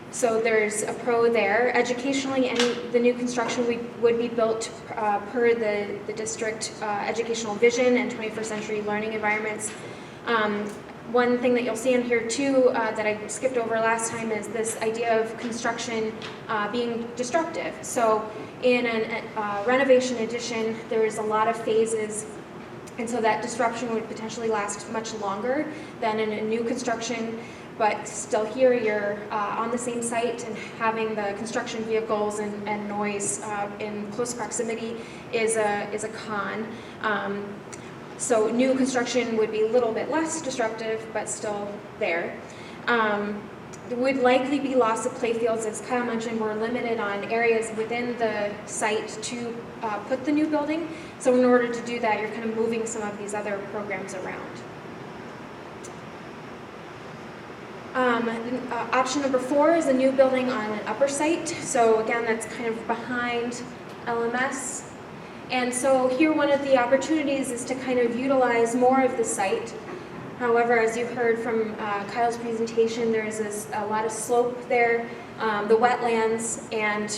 So there's a pro there. Educationally, the new construction would be built per the district educational vision and 21st century learning environments. One thing that you'll see in here too that I skipped over last time is this idea of construction being disruptive. So in a renovation addition, there is a lot of phases, and so that disruption would potentially last much longer than in a new construction. But still here, you're on the same site, and having the construction vehicles and noise in close proximity is a con. So new construction would be a little bit less disruptive, but still there. There would likely be loss of playfields. As Kyle mentioned, we're limited on areas within the site to put the new building. So in order to do that, you're kind of moving some of these other programs around. Option number 4 is a new building on an upper site. So again, that's kind of behind LMS. And so here one of the opportunities is to kind of utilize more of the site. However, as you heard from Kyle's presentation, there's a lot of slope there, the wetlands, and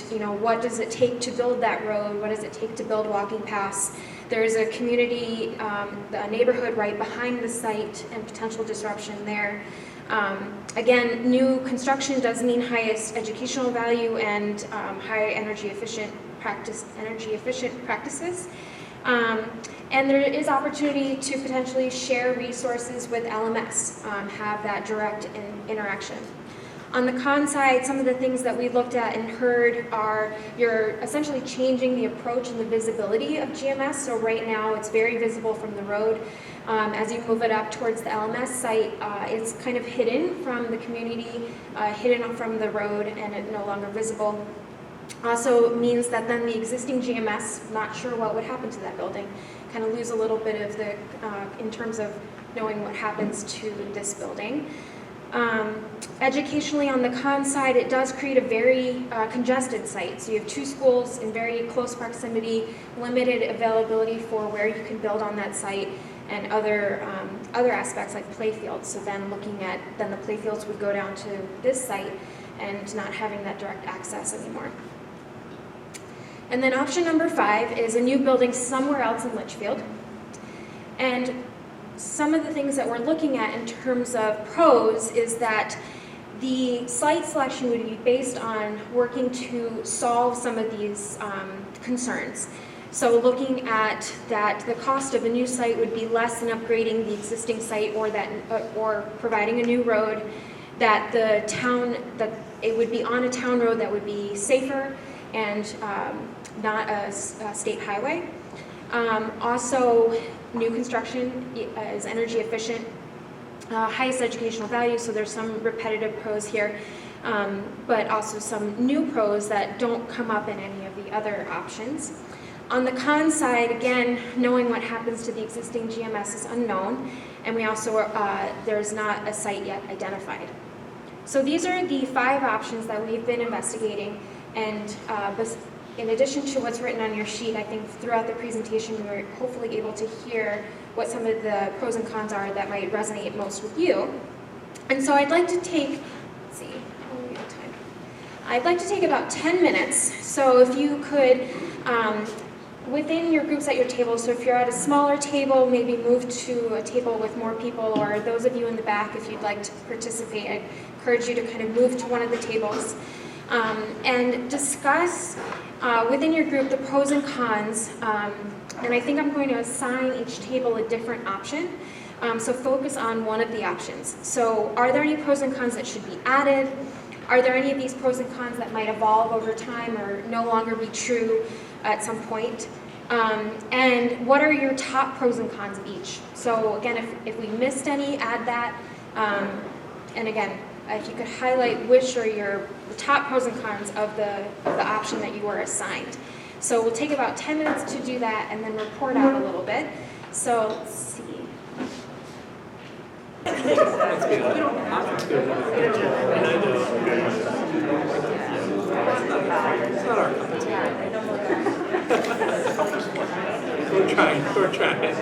what does it take to build that road? What does it take to build walking paths? There's a community, a neighborhood right behind the site, and potential disruption there. Again, new construction does mean highest educational value and high energy efficient practices. And there is opportunity to potentially share resources with LMS, have that direct interaction. On the con side, some of the things that we looked at and heard are you're essentially changing the approach and the visibility of GMS. So right now it's very visible from the road. As you move it up towards the LMS site, it's kind of hidden from the community, hidden from the road, and it's no longer visible. Also means that then the existing GMS, not sure what would happen to that building, kind of lose a little bit of the, in terms of knowing what happens to this building. Educationally, on the con side, it does create a very congested site. So you have 2 schools in very close proximity, limited availability for where you can build on that site, and other aspects like playfields. So then looking at, then the playfields would go down to this site and not having that direct access anymore. And then option number 5 is a new building somewhere else in Litchfield. And some of the things that we're looking at in terms of pros is that the site selection would be based on working to solve some of these concerns. So looking at that, the cost of a new site would be less than upgrading the existing site or providing a new road, that the town, that it would be on a town road that would be safer and not a state highway. Also, new construction is energy efficient, highest educational value, so there's some repetitive pros here, but also some new pros that don't come up in any of the other options. On the con side, again, knowing what happens to the existing GMS is unknown, and we also, there's not a site yet identified. So these are the 5 options that we've been investigating, and in addition to what's written on your sheet, I think throughout the presentation you were hopefully able to hear what some of the pros and cons are that might resonate most with you. And so I'd like to take, let's see, how are we on time? I'd like to take about 10 minutes. So if you could, within your groups at your table, so if you're at a smaller table, maybe move to a table with more people, or those of you in the back, if you'd like to participate, I encourage you to kind of move to one of the tables and discuss within your group the pros and cons. And I think I'm going to assign each table a different option. So focus on one of the options. So are there any pros and cons that should be added? Are there any of these pros and cons that might evolve over time or no longer be true at some point? And what are your top pros and cons of each? So again, if we missed any, add that. And again, if you could highlight which are your top pros and cons of the option that you were assigned. So we'll take about 10 minutes to do that and then report out a little bit. So let's see. We're trying.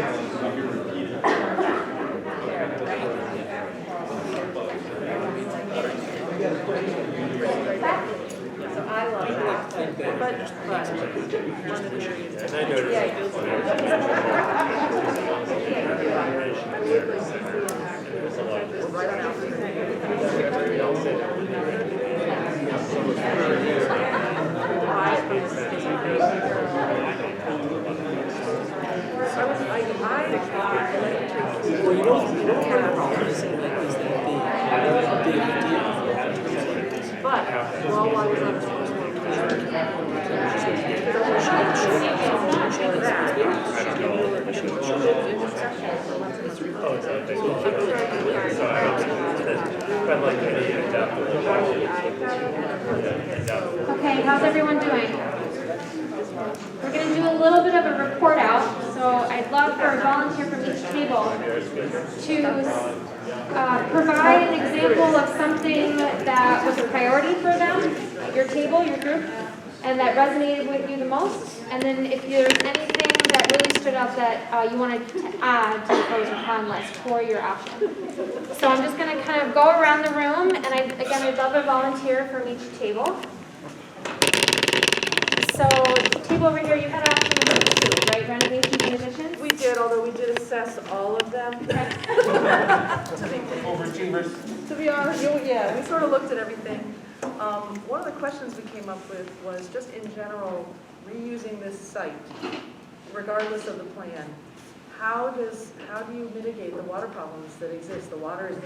So I love that. But one of the areas. I noticed. Well, you don't have a problem saying that is that the idea. But while I was on the first Okay, how's everyone doing? We're going to do a little bit of a report out, so I'd love for a volunteer from each table to provide an example of something that was a priority for them, your table, your group, and that resonated with you the most. And then if there's anything that really stood out that you wanted to add to the pros and cons list for your option. So I'm just going to kind of go around the room, and I'd love a volunteer from each table. So table over here, you had option number 2, right? Renovations and additions? We did, although we did assess all of them. Okay. To be honest, yeah, we sort of looked at everything. One of the questions we came up with was just in general, reusing this site, regardless of the plan. How do you mitigate the water problems that exist? The water is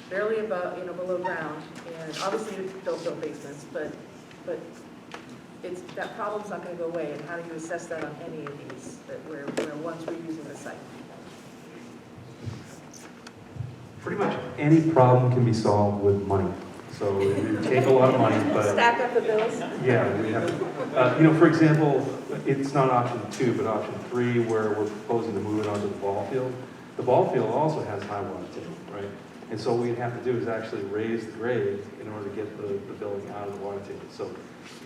barely above, below ground, and obviously you don't build basements, but that problem's not going to go away. And how do you assess that on any of these that we're once reusing the site? Pretty much any problem can be solved with money. So it would take a lot of money, but Stack up the bills. yeah, we have. For example, it's not option 2, but option 3, where we're proposing to move it onto the ball field. The ball field also has high water table, right? And so what we'd have to do is actually raise the grade in order to get the building out of the water table. So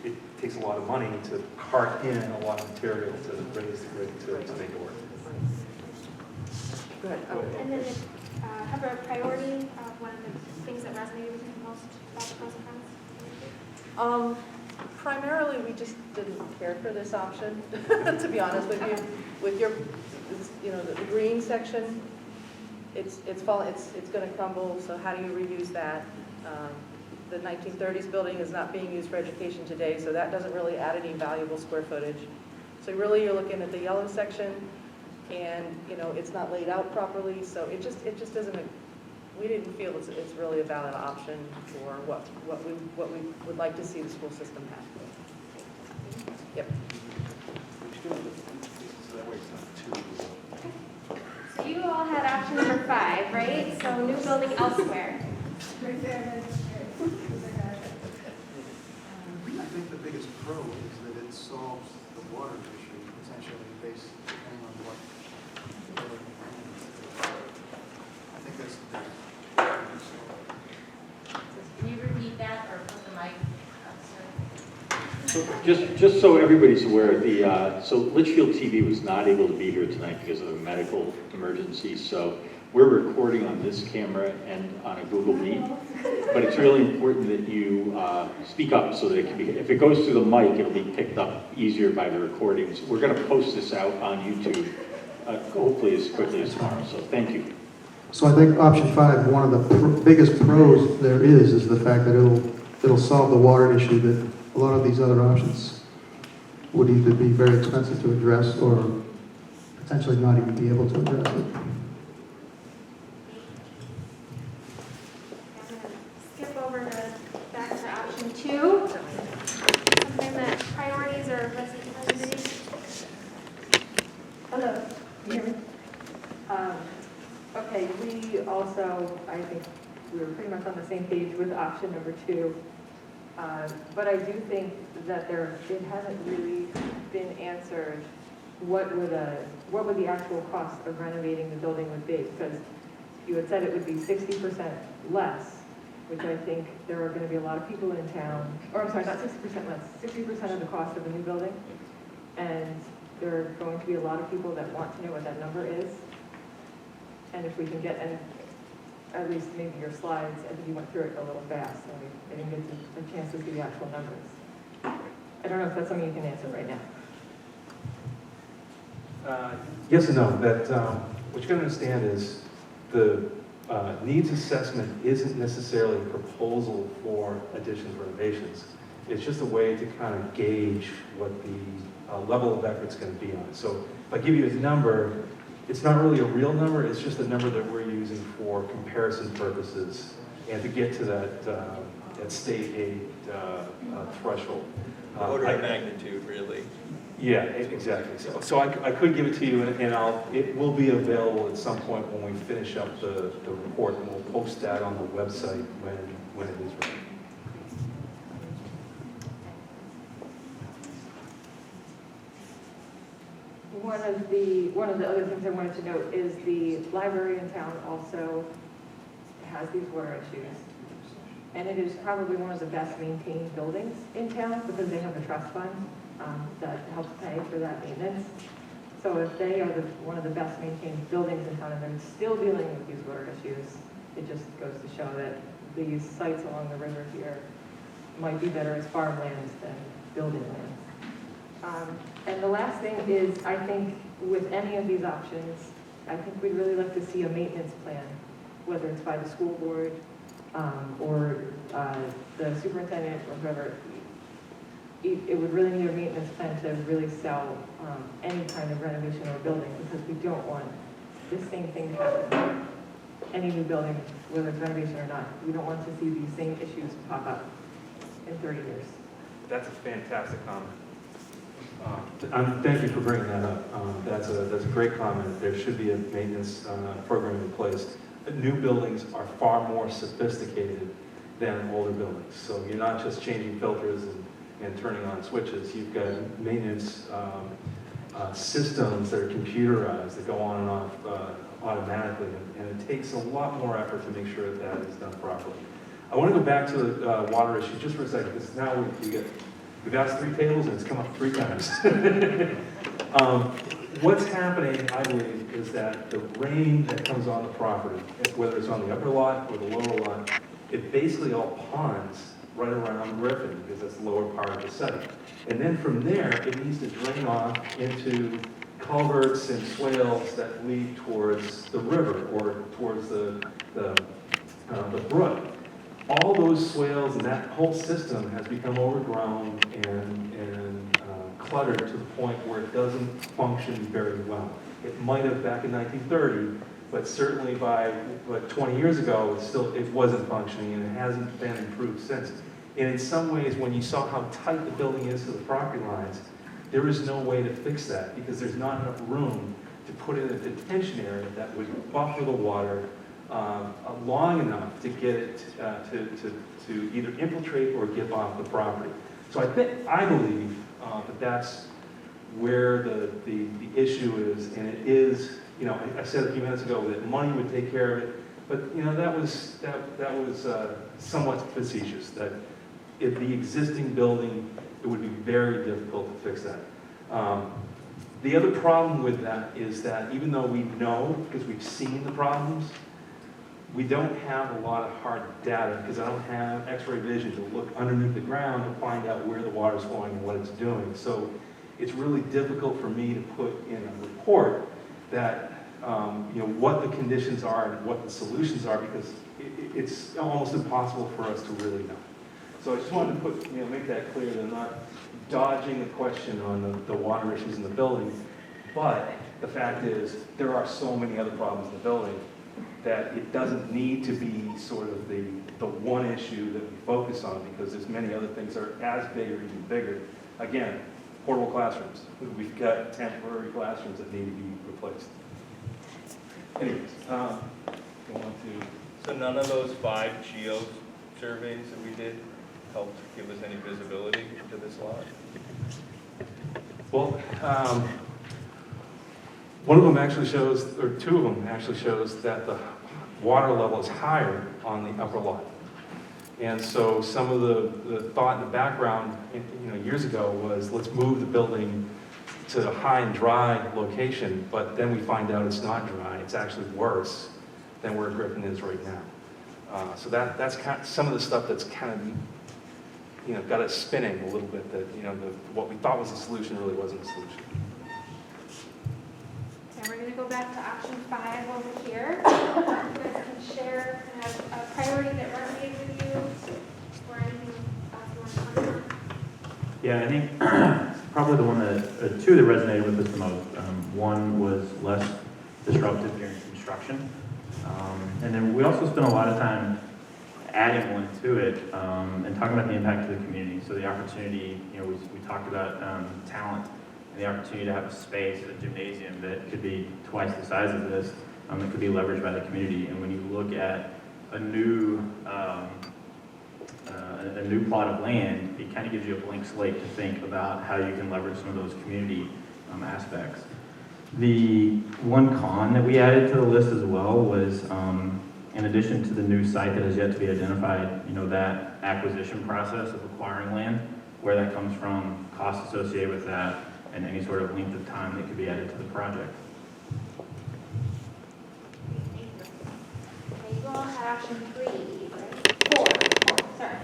it takes a lot of money to cart in a lot of material to raise the grade to make it work. Go ahead. And then have a priority of one of the things that resonated with you most about the pros and cons? Primarily, we just didn't care for this option, to be honest with you. With your, the green section, it's going to crumble. So how do you reuse that? The 1930s building is not being used for education today, so that doesn't really add any valuable square footage. So really, you're looking at the yellow section, and, you know, it's not laid out properly, so it just isn't we didn't feel it's really a valid option for what we would like to see the school system have. Yep. So you all had option number 5, right? So new building elsewhere. I think the biggest pro is that it solves the water issue potentially based depending on what. I think that's the biggest. Can you repeat that or put the mic up, sir? Just so everybody's aware, so Litchfield TV was not able to be here tonight because of a medical emergency, so we're recording on this camera and on a Google Meet, but it's really important that you speak up so that it can be, if it goes through the mic, it'll be picked up easier by the recordings. We're going to post this out on YouTube, hopefully as quickly as tomorrow, so thank you. So I think option 5, one of the biggest pros there is the fact that it'll solve the water issue that a lot of these other options would either be very expensive to address or potentially not even be able to address it. Skip over back to option 2. Something that priorities or residents. Hello, can you hear me? Okay, we also, I think we were pretty much on the same page with option number 2. But I do think that it hasn't really been answered what would the actual cost of renovating the building would be, because you had said it would be 60% less, which I think there are going to be a lot of people in town, or I'm sorry, not 60% less, 60% of the cost of a new building, and there are going to be a lot of people that want to know what that number is. And if we can get, and at least maybe your slides, I think you went through it a little fast, and we didn't get a chance to see the actual numbers. I don't know if that's something you can answer right now. Yes and no. That what you can understand is the needs assessment isn't necessarily a proposal for additions or renovations. It's just a way to kind of gauge what the level of effort's going to be on it. So if I give you a number, it's not really a real number. It's just a number that we're using for comparison purposes and to get to that state aid threshold. Order of magnitude, really. Yeah, exactly. So I could give it to you, and it will be available at some point when we finish up the report, and we'll post that on the website when it is ready. One of the other things I wanted to note is the library in town also has these water issues. And it is probably one of the best maintained buildings in town because they have a trust fund that helps pay for that maintenance. So if they are one of the best maintained buildings in town and they're still dealing with these water issues, it just goes to show that these sites along the river here might be better as farmlands than building lands. And the last thing is, I think with any of these options, I think we'd really like to see a maintenance plan, whether it's by the school board or the superintendent or whoever. It would really need a maintenance plan to really sell any kind of renovation or building, because we don't want this same thing to happen. Any new building, whether it's renovation or not, we don't want to see these same issues pop up in 30 years. That's a fantastic comment. Thank you for bringing that up. That's a great comment. There should be a maintenance program in place. New buildings are far more sophisticated than older buildings. So you're not just changing filters and turning on switches. You've got maintenance systems that are computerized that go on and off automatically, and it takes a lot more effort to make sure that is done properly. I want to go back to the water issue just for a second, because now we've asked 3 tables and it's come up 3 times. What's happening, I believe, is that the rain that comes on the property, whether it's on the upper lot or the lower lot, it basically all ponds right around Griffin, because that's the lower part of the site. And then from there, it needs to drain off into culverts and swales that lead towards the river or towards the brook. All those swales and that whole system has become overgrown and cluttered to the point where it doesn't function very well. It might have back in 1930, but certainly by 20 years ago, it wasn't functioning, and it hasn't been improved since. And in some ways, when you saw how tight the building is to the property lines, there is no way to fix that because there's not enough room to put in a detention area that would buffer the water long enough to get it to either infiltrate or get off the property. So I believe that that's where the issue is, and it is, I said a few minutes ago that money would take care of it, but that was somewhat facetious. That if the existing building, it would be very difficult to fix that. The other problem with that is that even though we know, because we've seen the problems, we don't have a lot of hard data because I don't have X-ray vision to look underneath the ground to find out where the water's flowing and what it's doing. So it's really difficult for me to put in a report that what the conditions are and what the solutions are because it's almost impossible for us to really know. So I just wanted to make that clear that I'm not dodging the question on the water issues in the building, but the fact is there are so many other problems in the building that it doesn't need to be sort of the one issue that we focus on because there's many other things that are as big or even bigger. Again, portable classrooms. We've got temporary classrooms that need to be replaced. Anyways, go on to... So none of those 5 geo surveys that we did helped give us any visibility to this lot? Well, one of them actually shows, or 2 of them actually shows that the water level is higher on the upper lot. And so some of the thought in the background, years ago was let's move the building to a high and dry location, but then we find out it's not dry. It's actually worse than where Griffin is right now. So that's kind of some of the stuff that's kind of got us spinning a little bit. That what we thought was a solution really wasn't a solution. Okay, we're going to go back to option 5 over here. You guys can share kind of a priority that resonated with you or anything else you want to comment on. Yeah, I think probably the one that, 2 that resonated with us the most. One was less disruptive during construction. And then we also spent a lot of time adding one to it and talking about the impact to the community. So the opportunity, we talked about talent and the opportunity to have a space, a gymnasium that could be twice the size of this, that could be leveraged by the community. And when you look at a new plot of land, it kind of gives you a blank slate to think about how you can leverage some of those community aspects. The one con that we added to the list as well was, in addition to the new site that has yet to be identified, that acquisition process of acquiring land, where that comes from, costs associated with that, and any sort of length of time that could be added to the project. Thank you. Okay, you all had option 3, right? 4, sorry.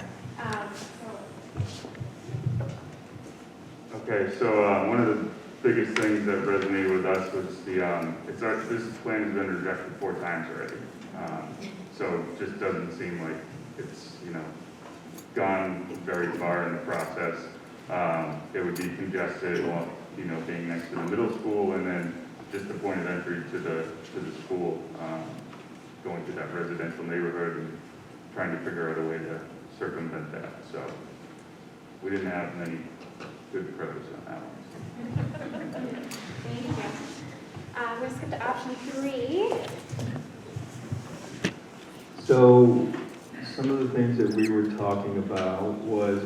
Okay, so one of the biggest things that resonated with us was this plan has been rejected 4 times already. So it just doesn't seem like it's, gone very far in the process. It would be congested, being next to the middle school and then just the point of entry to the school, going through that residential neighborhood and trying to figure out a way to circumvent that. So we didn't have many good pros on that one. Thank you. We're going to skip to option 3. So some of the things that we were talking about was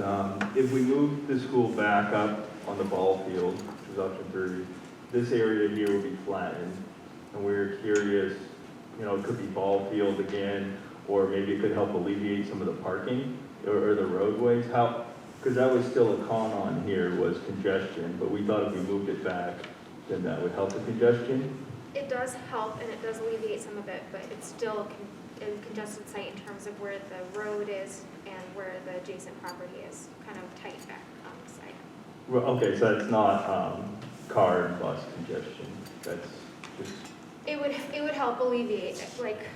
if we move the school back up on the ball field, which is option 3, this area here will be flattened. And we were curious, it could be ball field again, or maybe it could help alleviate some of the parking or the roadways. Because that was still a con on here was congestion, but we thought if we moved it back, then that would help the congestion. It does help and it does alleviate some of it, but it's still a congested site in terms of where the road is and where the adjacent property is kind of tight back on the site. Well, okay, so that's not car and bus congestion. That's just... It would help alleviate it. Like,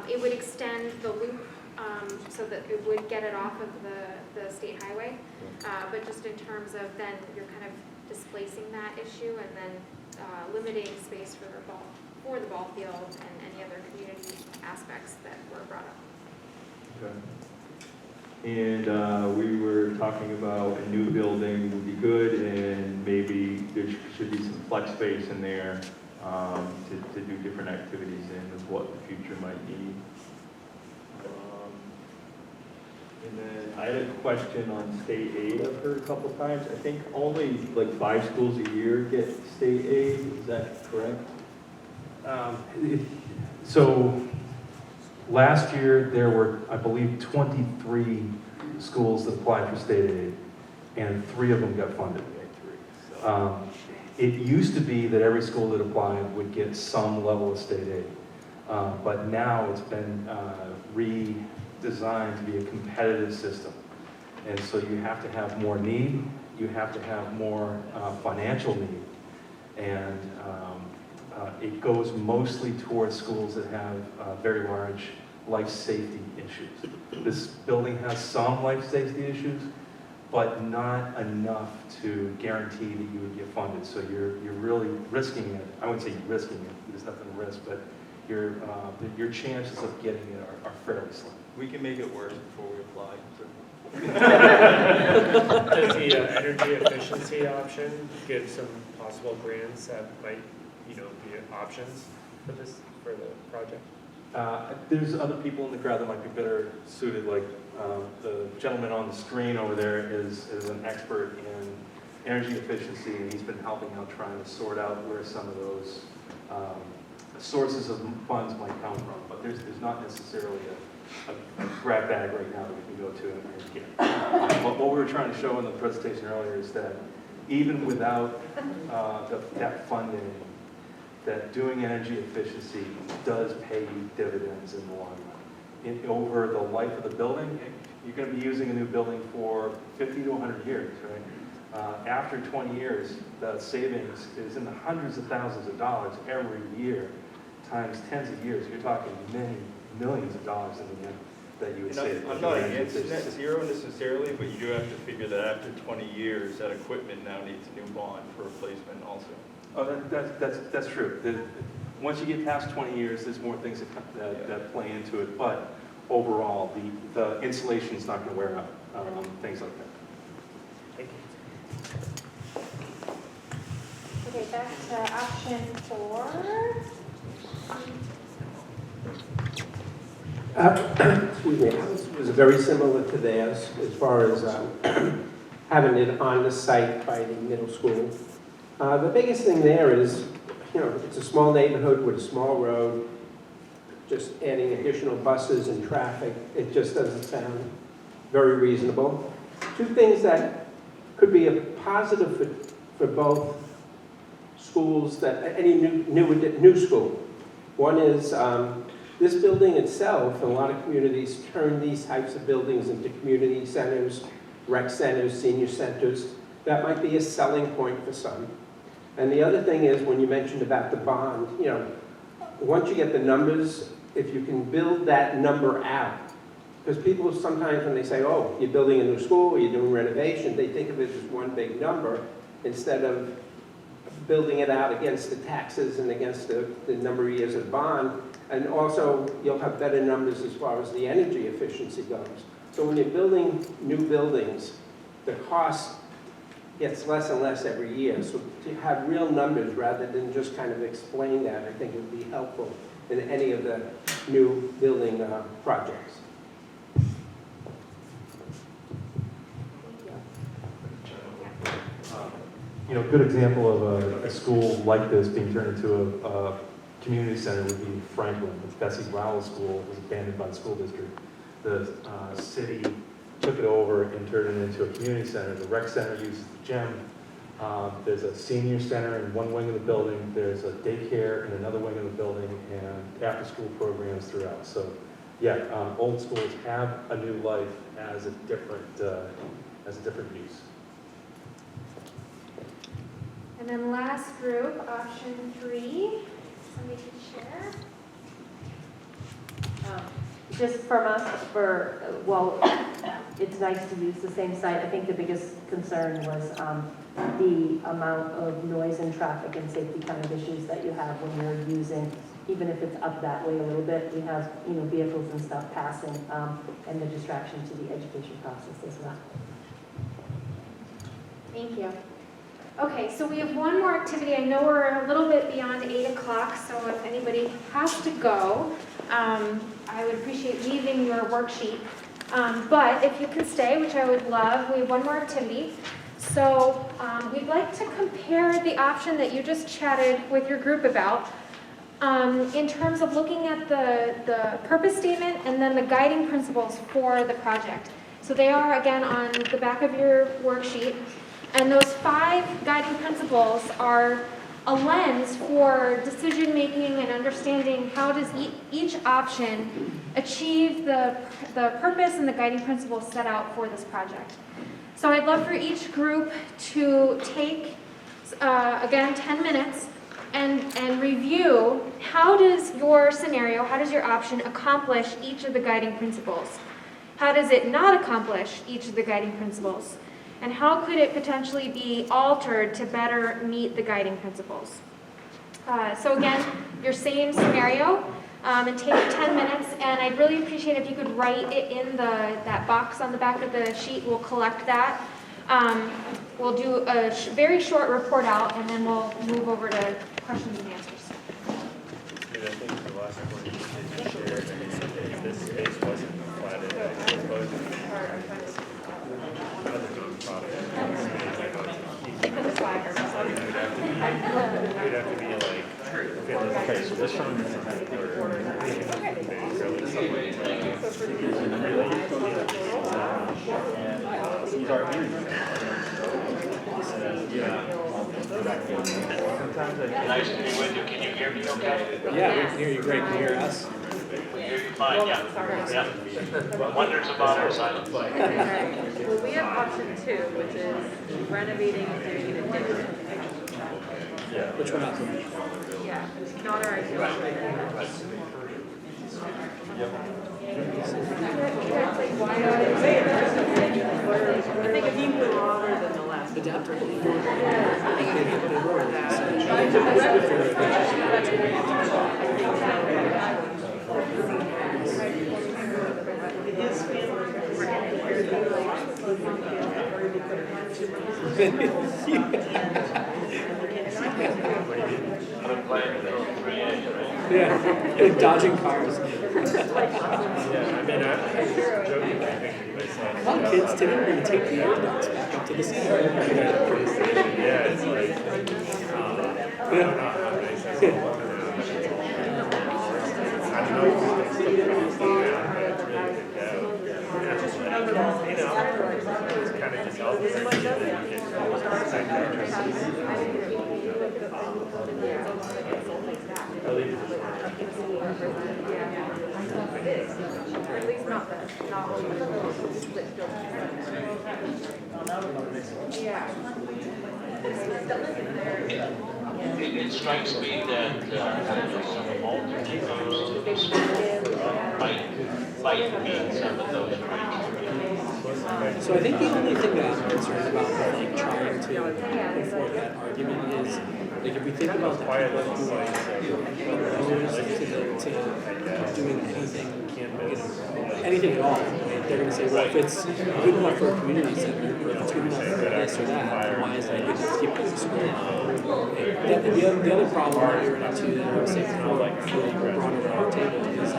it would extend the loop so that it would get it off of the state highway. But just in terms of then you're kind of displacing that issue and then limiting space for the ball field and any other community aspects that were brought up. Okay. And we were talking about a new building would be good, and maybe there should be some flex space in there to do different activities in of what the future might need. And then I had a question on state aid I've heard a couple times. I think only like 5 schools a year get state aid, is that correct? So last year, there were, I believe, 23 schools that applied for state aid, and 3 of them got funded. It used to be that every school that applied would get some level of state aid, but now it's been redesigned to be a competitive system. And so you have to have more need, you have to have more financial need, and it goes mostly towards schools that have very large life safety issues. This building has some life safety issues, but not enough to guarantee that you would get funded. So you're really risking it. I wouldn't say you're risking it, there's nothing to risk, but your chances of getting it are fairly slim. We can make it worse before we apply. Does the energy efficiency option give some possible grants that might, be options for the project? There's other people in the crowd that might be better suited, like the gentleman on the screen over there is an expert in energy efficiency, and he's been helping out trying to sort out where some of those sources of funds might come from. But there's not necessarily a grab bag right now that we can go to and get. What we were trying to show in the presentation earlier is that even without that funding, that doing energy efficiency does pay you dividends in the long run. Over the life of the building, you're going to be using a new building for 50 to 100 years, right? After 20 years, the savings is in the hundreds of thousands of dollars every year, times tens of years. You're talking many millions of dollars in the end that you would save. I'm not against net zero necessarily, but you do have to figure that after 20 years, that equipment now needs a new bond for replacement also. Oh, that's true. Once you get past 20 years, there's more things that play into it. But overall, the insulation is not going to wear out, things like that. Thank you. Okay, back to option 4. Excuse me, ours was very similar to theirs as far as having it on the site by the middle school. The biggest thing there is, it's a small neighborhood with a small road, just adding additional buses and traffic, it just doesn't sound very reasonable. 2 things that could be a positive for both schools, that any new school. One is this building itself, and a lot of communities turn these types of buildings into community centers, rec centers, senior centers. That might be a selling point for some. And the other thing is, when you mentioned about the bond, once you get the numbers, if you can build that number out, because people sometimes when they say, oh, you're building a new school, or you're doing renovation, they think of it as one big number instead of building it out against the taxes and against the number of years of bond. And also, you'll have better numbers as far as the energy efficiency goes. So when you're building new buildings, the cost gets less and less every year. So to have real numbers rather than just kind of explain that, I think would be helpful in any of the new building projects. A good example of a school like this being turned into a community center would be Franklin. The Bessie Rowell School was abandoned by the school district. The city took it over and turned it into a community center. The rec center uses the gym. There's a senior center in one wing of the building. There's a daycare in another wing of the building, and after-school programs throughout. So, yeah, old schools have a new life as a different use. And then last group, option 3. Somebody can share. Just from us, well, it's nice to use the same site. I think the biggest concern was the amount of noise and traffic and safety kind of issues that you have when you're using, even if it's up that way a little bit, we have, vehicles and stuff passing, and the distraction to the education process as well. Thank you. Okay, so we have one more activity. I know we're a little bit beyond 8 o'clock, so if anybody has to go, I would appreciate leaving your worksheet. But if you can stay, which I would love, we have one more activity. So we'd like to compare the option that you just chatted with your group about in terms of looking at the purpose statement and then the guiding principles for the project. So they are, again, on the back of your worksheet. And those 5 guiding principles are a lens for decision-making and understanding how does each option achieve the purpose and the guiding principles set out for this project. So I'd love for each group to take, again, 10 minutes and review how does your scenario, how does your option accomplish each of the guiding principles? How does it not accomplish each of the guiding principles? And how could it potentially be altered to better meet the guiding principles? So again, your same scenario, and take 10 minutes, and I'd really appreciate if you could write it in that box on the back of the sheet. We'll collect that. We'll do a very short report out, and then we'll move over to questions and answers. I think the last one you shared, if this space wasn't platted, I suppose we'd have to be like, okay, so this one is Nice to be with you. Can you hear me okay? Yeah, we can hear you great. Can you hear us? We hear you fine, yeah. Wonders about our silence. Well, we have option 2, which is renovating and doing an addition. Which one else? Yeah, not our ideal. I think it's even broader than the last. Adapter. Yeah, dodging cars. yeah, I mean, I'm joking, I think myself. Come on, kids, today we're going to take the airboats back up to the city. Yeah, it's like, I don't know how nice that's going. I don't know if it's still costing now, but it's really good go. And I just, it's kind of just all the things that you get from the side yards. I'll leave it this way. Or at least not the split It strikes me that some alternate use might meet some of those criteria. So I think the only thing that I'm concerned about with like trying to afford that argument is like if we think about the people who are opposed to doing anything at all, right? They're going to say, well, if it's good enough for a community center, or if it's good enough for this or that, then why is it good to keep it school? The other problem that we run into that I was saying before, like before you brought it on our table is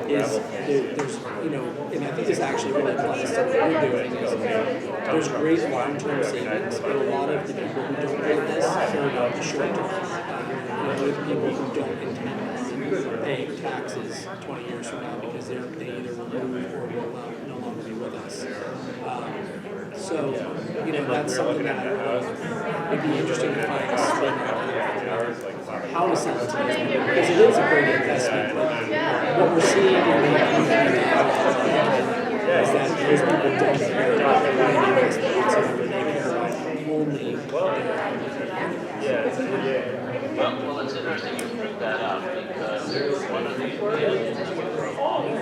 there's, and I think this actually really applies to what we're doing, is there's great long-term savings, but a lot of the people who don't do this care about the short term. With people who don't intend on paying taxes 20 years from now because they either will move or will no longer be with us. So, that's something that would be interesting to find a spin on how to sell it to them, because it is a great investment. But what we're seeing in the community now is that those people don't care about their money investment whatsoever. They care about only Well, it's interesting you bring that up because one of the advantages we're all on.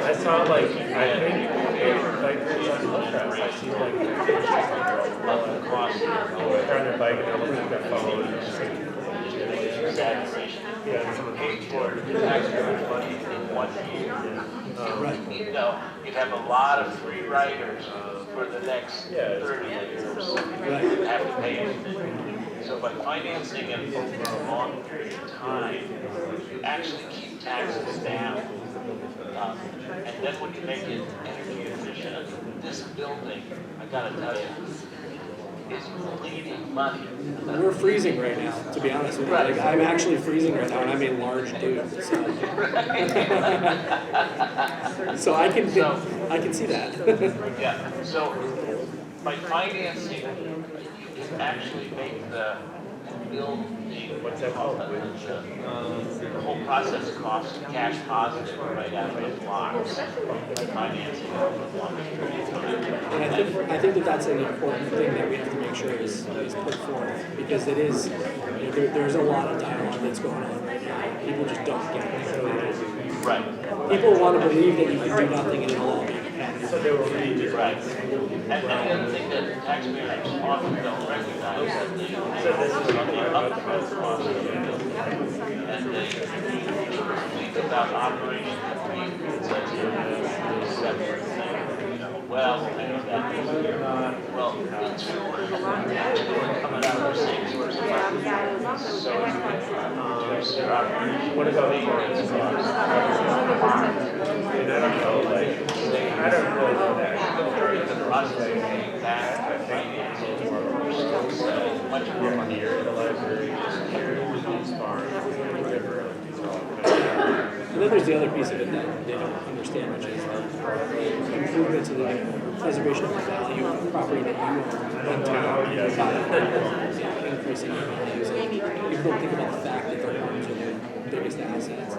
I saw like, I think They're on their bike and they're looking at their phone. Yeah, some paid for taxpayer money in 1 year. You know, you'd have a lot of free riders for the next 30 years. You'd have to pay it. So by financing it over a long period of time, you actually keep taxes down. And then when you make it energy efficient, this building, I gotta tell you, is bleeding money. We're freezing right now, to be honest with you. Like, I'm actually freezing right now, and I'm a large dude, so. So I can see that. Yeah, so by financing, you can actually make the building, what's that called? The whole process cost cash positive right out of the blocks by financing over a long period of time. And I think that that's an important thing that we have to make sure is put forth, because it is, you know, there's a lot of dialogue that's going on right now. People just don't get it. Right. People want to believe that you can do nothing and it'll all be okay. So they were really right. And one thing that taxpayers often don't recognize that they on the upfront cost of the building. And they think about operation and maintenance as a separate thing. You know, well, there's that. Well, the two are coming out of the same source of money. So reduce their operation. What about maintenance costs? And I don't know, like, I don't know that. The process of paying back financing, we're still spending much more money here in the library, just here in these farms, whatever. And then there's the other piece of it that they don't understand, which is the improvement to the preservation of the value of the property that you own in town. Increasing your values. And people don't think about the fact that their homes are their biggest assets.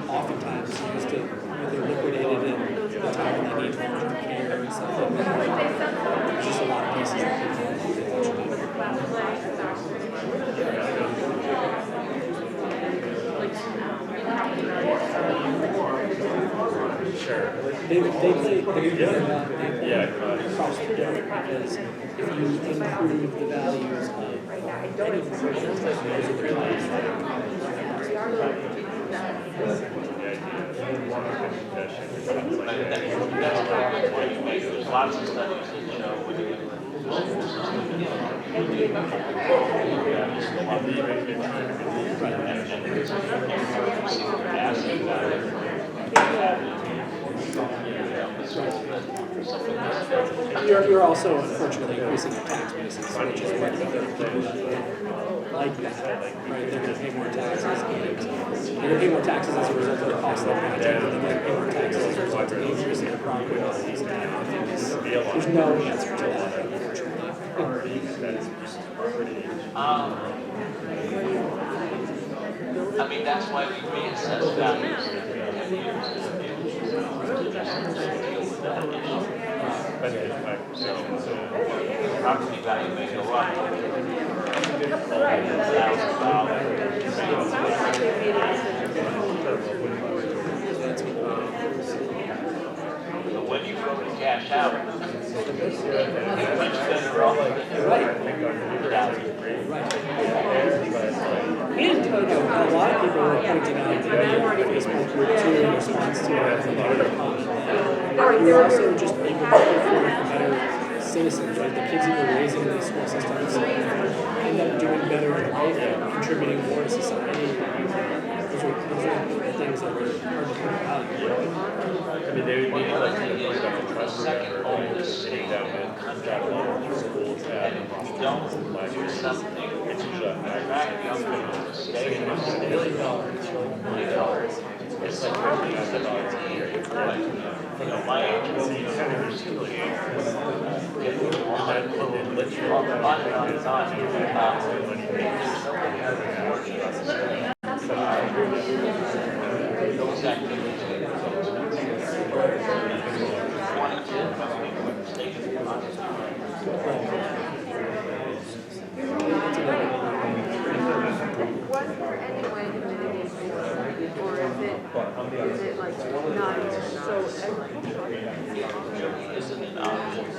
Oftentimes used to, they're liquidated in the time they need long-term care and stuff like that. There's just a lot of pieces that Sure. They play across the board, because if you improve the values of anything, those are the clients that That's the point you make. There's lots of studies that show when you You're also unfortunately increasing the tax basis, which is what people that like that, right? They're going to pay more taxes, and they're going to pay more taxes as a result of the cost of the project, and they're going to pay more taxes as a result of the increase in their property values. And I think there's no answer to that, unfortunately. I mean, that's why we reassess values every year. Property value may go up but when you go to cash out, you're much better off. And, a lot of people are pointing out that Facebook group too in response to you're also just able to perform better citizens, right? The kids that you're raising in these school systems end up doing better in life and contributing more to society. Those are things that are hard to put out. I mean, they would need like to the point about the trust or sitting down with that level of schools that don't do something. It's usually a $1 million. It's like $50,000 a year. You know, my agency is kind of used to it. Those activities. Was there any way to mitigate this, or is it Is it like not, so Isn't it obvious?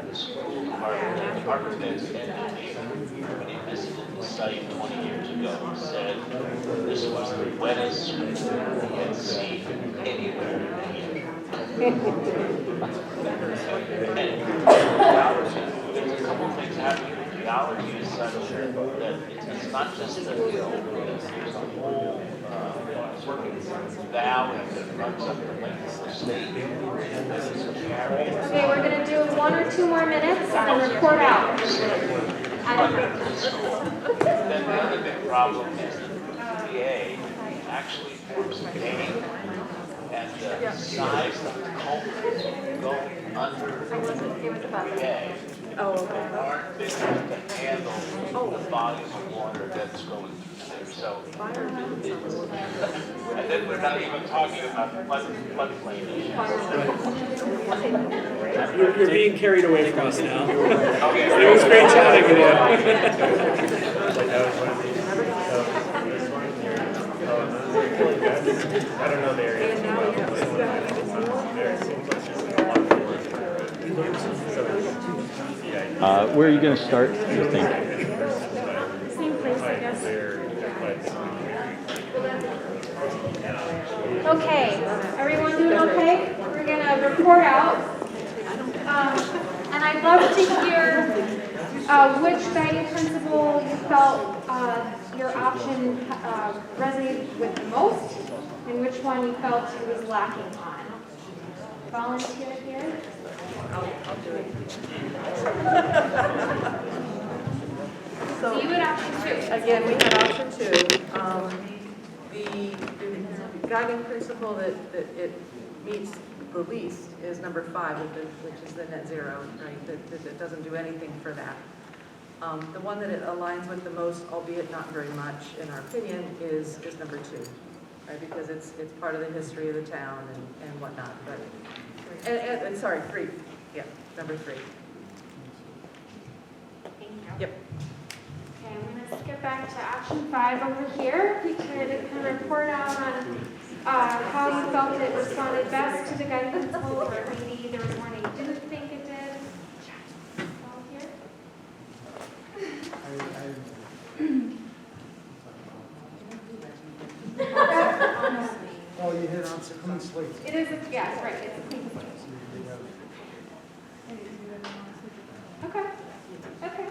The school department, architects and engineers, when he visited the site 20 years ago, said this was the wettest school he had seen anywhere here. And there's a couple things happening. The geology is such that it's not just a hill, there's a whole valley that runs up the length of the state. Okay, we're gonna do 1 or 2 more minutes and then report out. Then the other big problem is that the PA actually forms a game, and the size of the culverts go under the PA. Oh, okay. Aren't big enough to handle the volume of water that's going through there. So, and then we're not even talking about floodplain issues. You're being carried away from us now. Okay. It was great chatting with you. I don't know the area too well, but there seems like there's a lot of work. Where are you going to start, you think? Same place, I guess. Okay, everyone doing okay? We're gonna report out. And I'd love to hear which guiding principle you felt your option resonated with the most, and which one you felt it was lacking on. Volunteer here? I'll do it. So you had option 2. Again, we had option 2. The guiding principle that it meets the least is number 5, which is the net zero, right? That doesn't do anything for that. The one that it aligns with the most, albeit not very much, in our opinion, is number 2, right? Because it's part of the history of the town and whatnot. But and sorry, 3. Yeah, number 3. Thank you. Yep. Okay, I'm going to skip back to option 5 over here. We could kind of report out on how you felt it responded best to the guiding principle, or maybe there was one that you didn't think it did. Volunteer? Oh, you hit on clean slate. It is, yes, right, it's a clean slate. Okay, okay.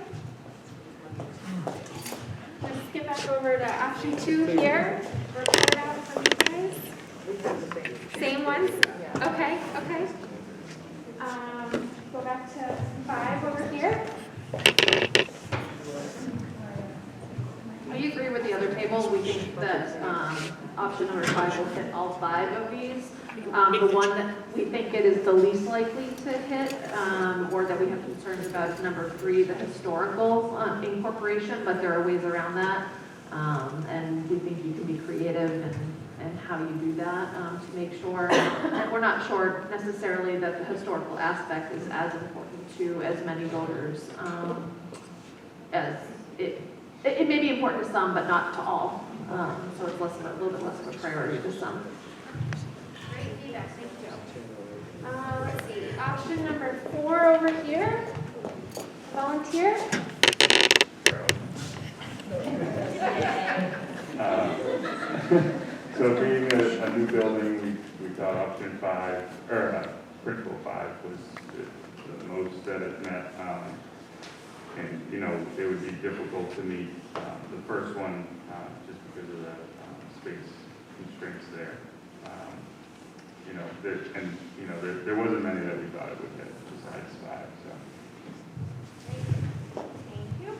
Let's skip back over to option 2 here. Report out from you guys. Same ones? Okay, okay. Go back to 5 over here. I agree with the other table. We think that option number 5 will hit all 5 of these. The one that we think it is the least likely to hit, or that we have concerns about, is number 3, the historical incorporation, but there are ways around that. And we think you can be creative in how you do that to make sure. And we're not sure necessarily that the historical aspect is as important to as many voters as it. It may be important to some, but not to all. So it's a little bit less of a priority to some. Great feedback, thank you. Let's see, option number 4 over here. Volunteer? So being a new building, we thought option 5, or principle 5 was the most that it met. And, you know, it would be difficult to meet the first one just because of the space constraints there. You know, there wasn't many that we thought it would hit besides 5. So. Thank you.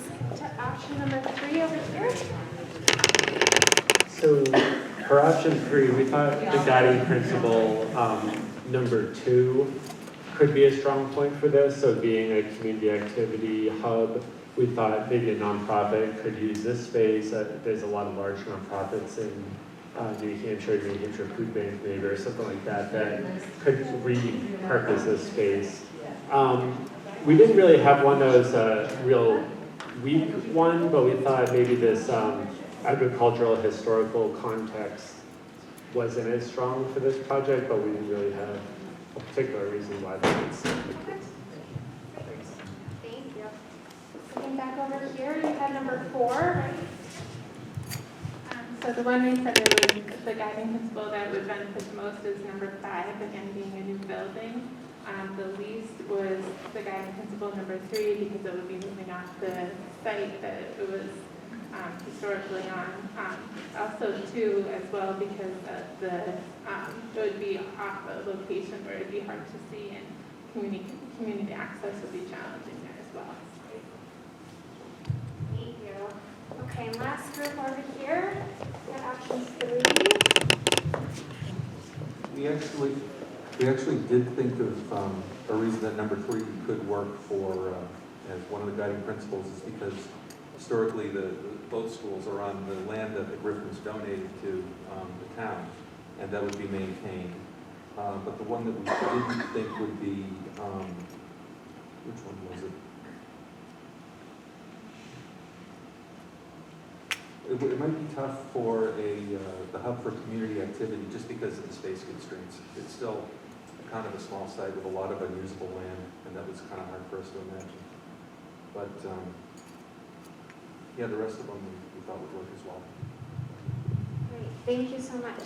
Skip to option number 3 over here. So for option 3, we thought the guiding principle number 2 could be a strong point for this. So being a community activity hub, we thought maybe a nonprofit could use this space. There's a lot of large nonprofits in New Hampshire Food Bank maybe, or something like that, that could repurpose this space. We didn't really have one that was a real weak one, but we thought maybe this agricultural historical context wasn't as strong for this project, but we didn't really have a particular reason why that is. Thank you. Looking back over here, you had number 4, right? So the one we said it was the guiding principle that would benefit the most is number 5, again being a new building. The least was the guiding principle number 3 because it would be moving off the site that it was historically on. Also 2 as well because it would be off a location where it'd be hard to see and community access would be challenging there as well. Thank you. Okay, and last group over here, at option 3. We actually did think of a reason that number 3 could work for as one of the guiding principles is because historically both schools are on the land that the Griffins donated to the town, and that would be maintained. But the one that we didn't think would be, which one was it? It might be tough for the hub for community activity just because of the space constraints. It's still kind of a small site with a lot of unusable land, and that was kind of hard for us to imagine. But yeah, the rest of them we thought would work as well. Great, thank you so much.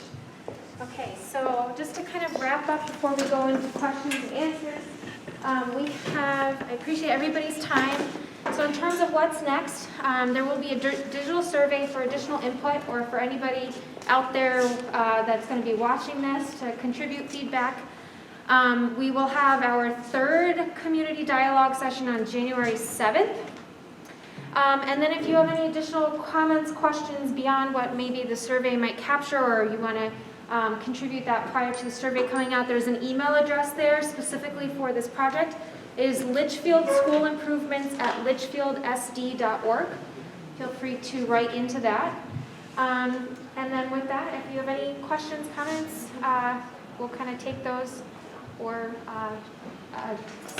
Okay, so just to kind of wrap up before we go into questions and answers, I appreciate everybody's time. So in terms of what's next, there will be a digital survey for additional input or for anybody out there that's going to be watching this to contribute feedback. We will have our 3rd community dialogue session on January 7th. And then if you have any additional comments, questions beyond what maybe the survey might capture or you want to contribute that prior to the survey coming out, there's an email address there specifically for this project. It is litchfieldschoolimprovements@litchfieldsd.org. Feel free to write into that. And then with that, if you have any questions, comments, we'll kind of take those or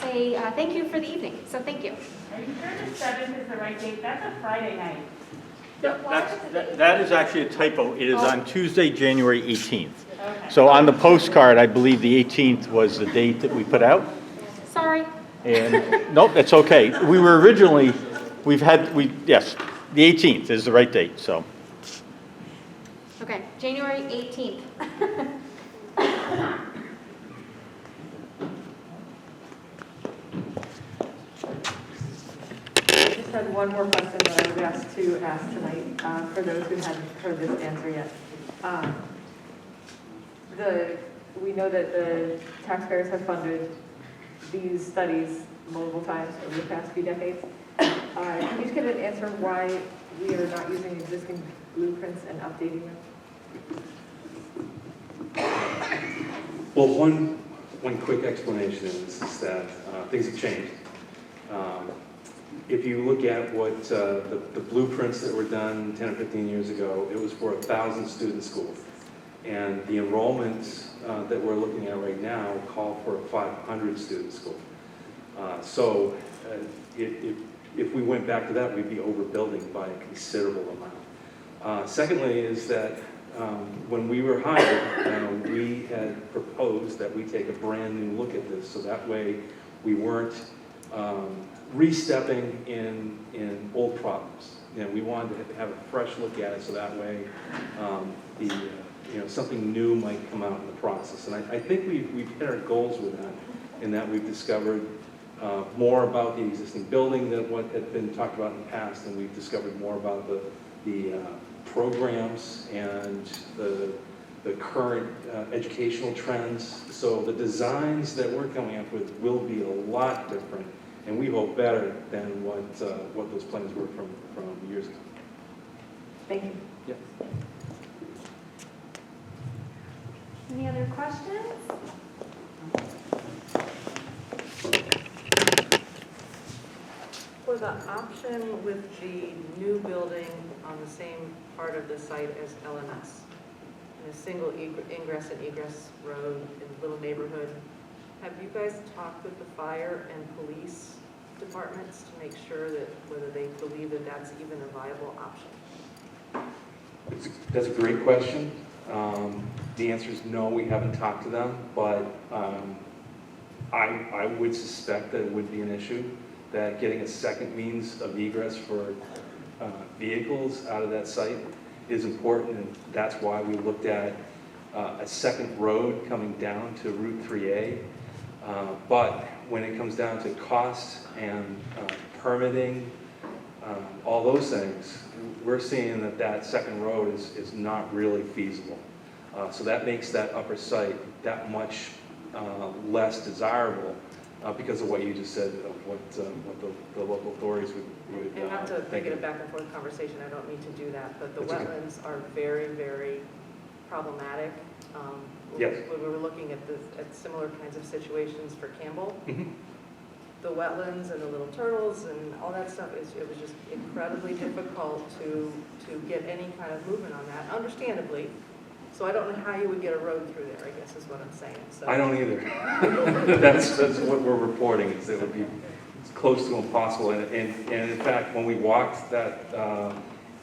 say thank you for the evening. So thank you. Are you sure the 7th is the right date? That's a Friday night. That is actually a typo. It is on Tuesday, January 18th. Okay. So on the postcard, I believe the 18th was the date that we put out. Sorry. And nope, that's okay. We were originally, yes, the 18th is the right date, so. Okay, January 18th. I just had one more question that I was asked to ask tonight for those who hadn't heard this answer yet. We know that the taxpayers have funded these studies multiple times over the past few decades. Can you just get an answer why we are not using existing blueprints and updating them? Well, one quick explanation is that things have changed. If you look at what the blueprints that were done 10 or 15 years ago, it was for 1,000-student school. And the enrollments that we're looking at right now call for a 500-student school. So if we went back to that, we'd be overbuilding by a considerable amount. Secondly is that when we were hired, we had proposed that we take a brand new look at this, so that way we weren't re-stepping in old problems. You know, we wanted to have a fresh look at it, so that way something new might come out in the process. And I think we've hit our goals with that, in that we've discovered more about the existing building than what had been talked about in the past, and we've discovered more about the programs and the current educational trends. So the designs that we're coming up with will be a lot different, and we hope better than what those plans were from years ago. Thank you. Yeah. Any other questions? For the option with the new building on the same part of the site as LMS, in a single ingress and egress road in a little neighborhood, have you guys talked with the fire and police departments to make sure that whether they believe that that's even a viable option? That's a great question. The answer is no, we haven't talked to them, but I would suspect that it would be an issue, that getting a second means of egress for vehicles out of that site is important, and that's why we looked at a second road coming down to Route 3A. But when it comes down to costs and permitting, all those things, we're seeing that that second road is not really feasible. So that makes that upper site that much less desirable because of what you just said, of what the local authorities would And not to think. make it a back and forth conversation, I don't mean to do that, but the That's okay. wetlands are very, very problematic. Yes. When we were looking at similar kinds of situations for Campbell, Mhm. the wetlands and the little turtles and all that stuff, it was just incredibly difficult to get any kind of movement on that, understandably. So I don't know how you would get a road through there, I guess is what I'm saying. So I don't either. That's what we're reporting, is it would be close to impossible. And in fact, when we walked that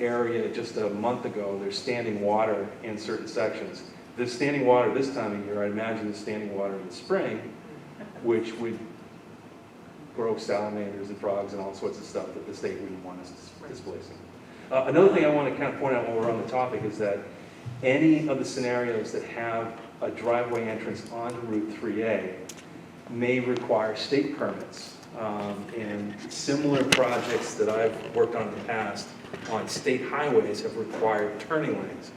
area just a month ago, there's standing water in certain sections. There's standing water this time of year. I imagine there's standing water in the spring, which would grow salamanders and frogs and all sorts of stuff that the state wouldn't want us displacing. Another thing I want to kind of point out while we're on the topic is that any of the scenarios that have a driveway entrance onto Route 3A may require state permits. And similar projects that I've worked on in the past on state highways have required turning lanes.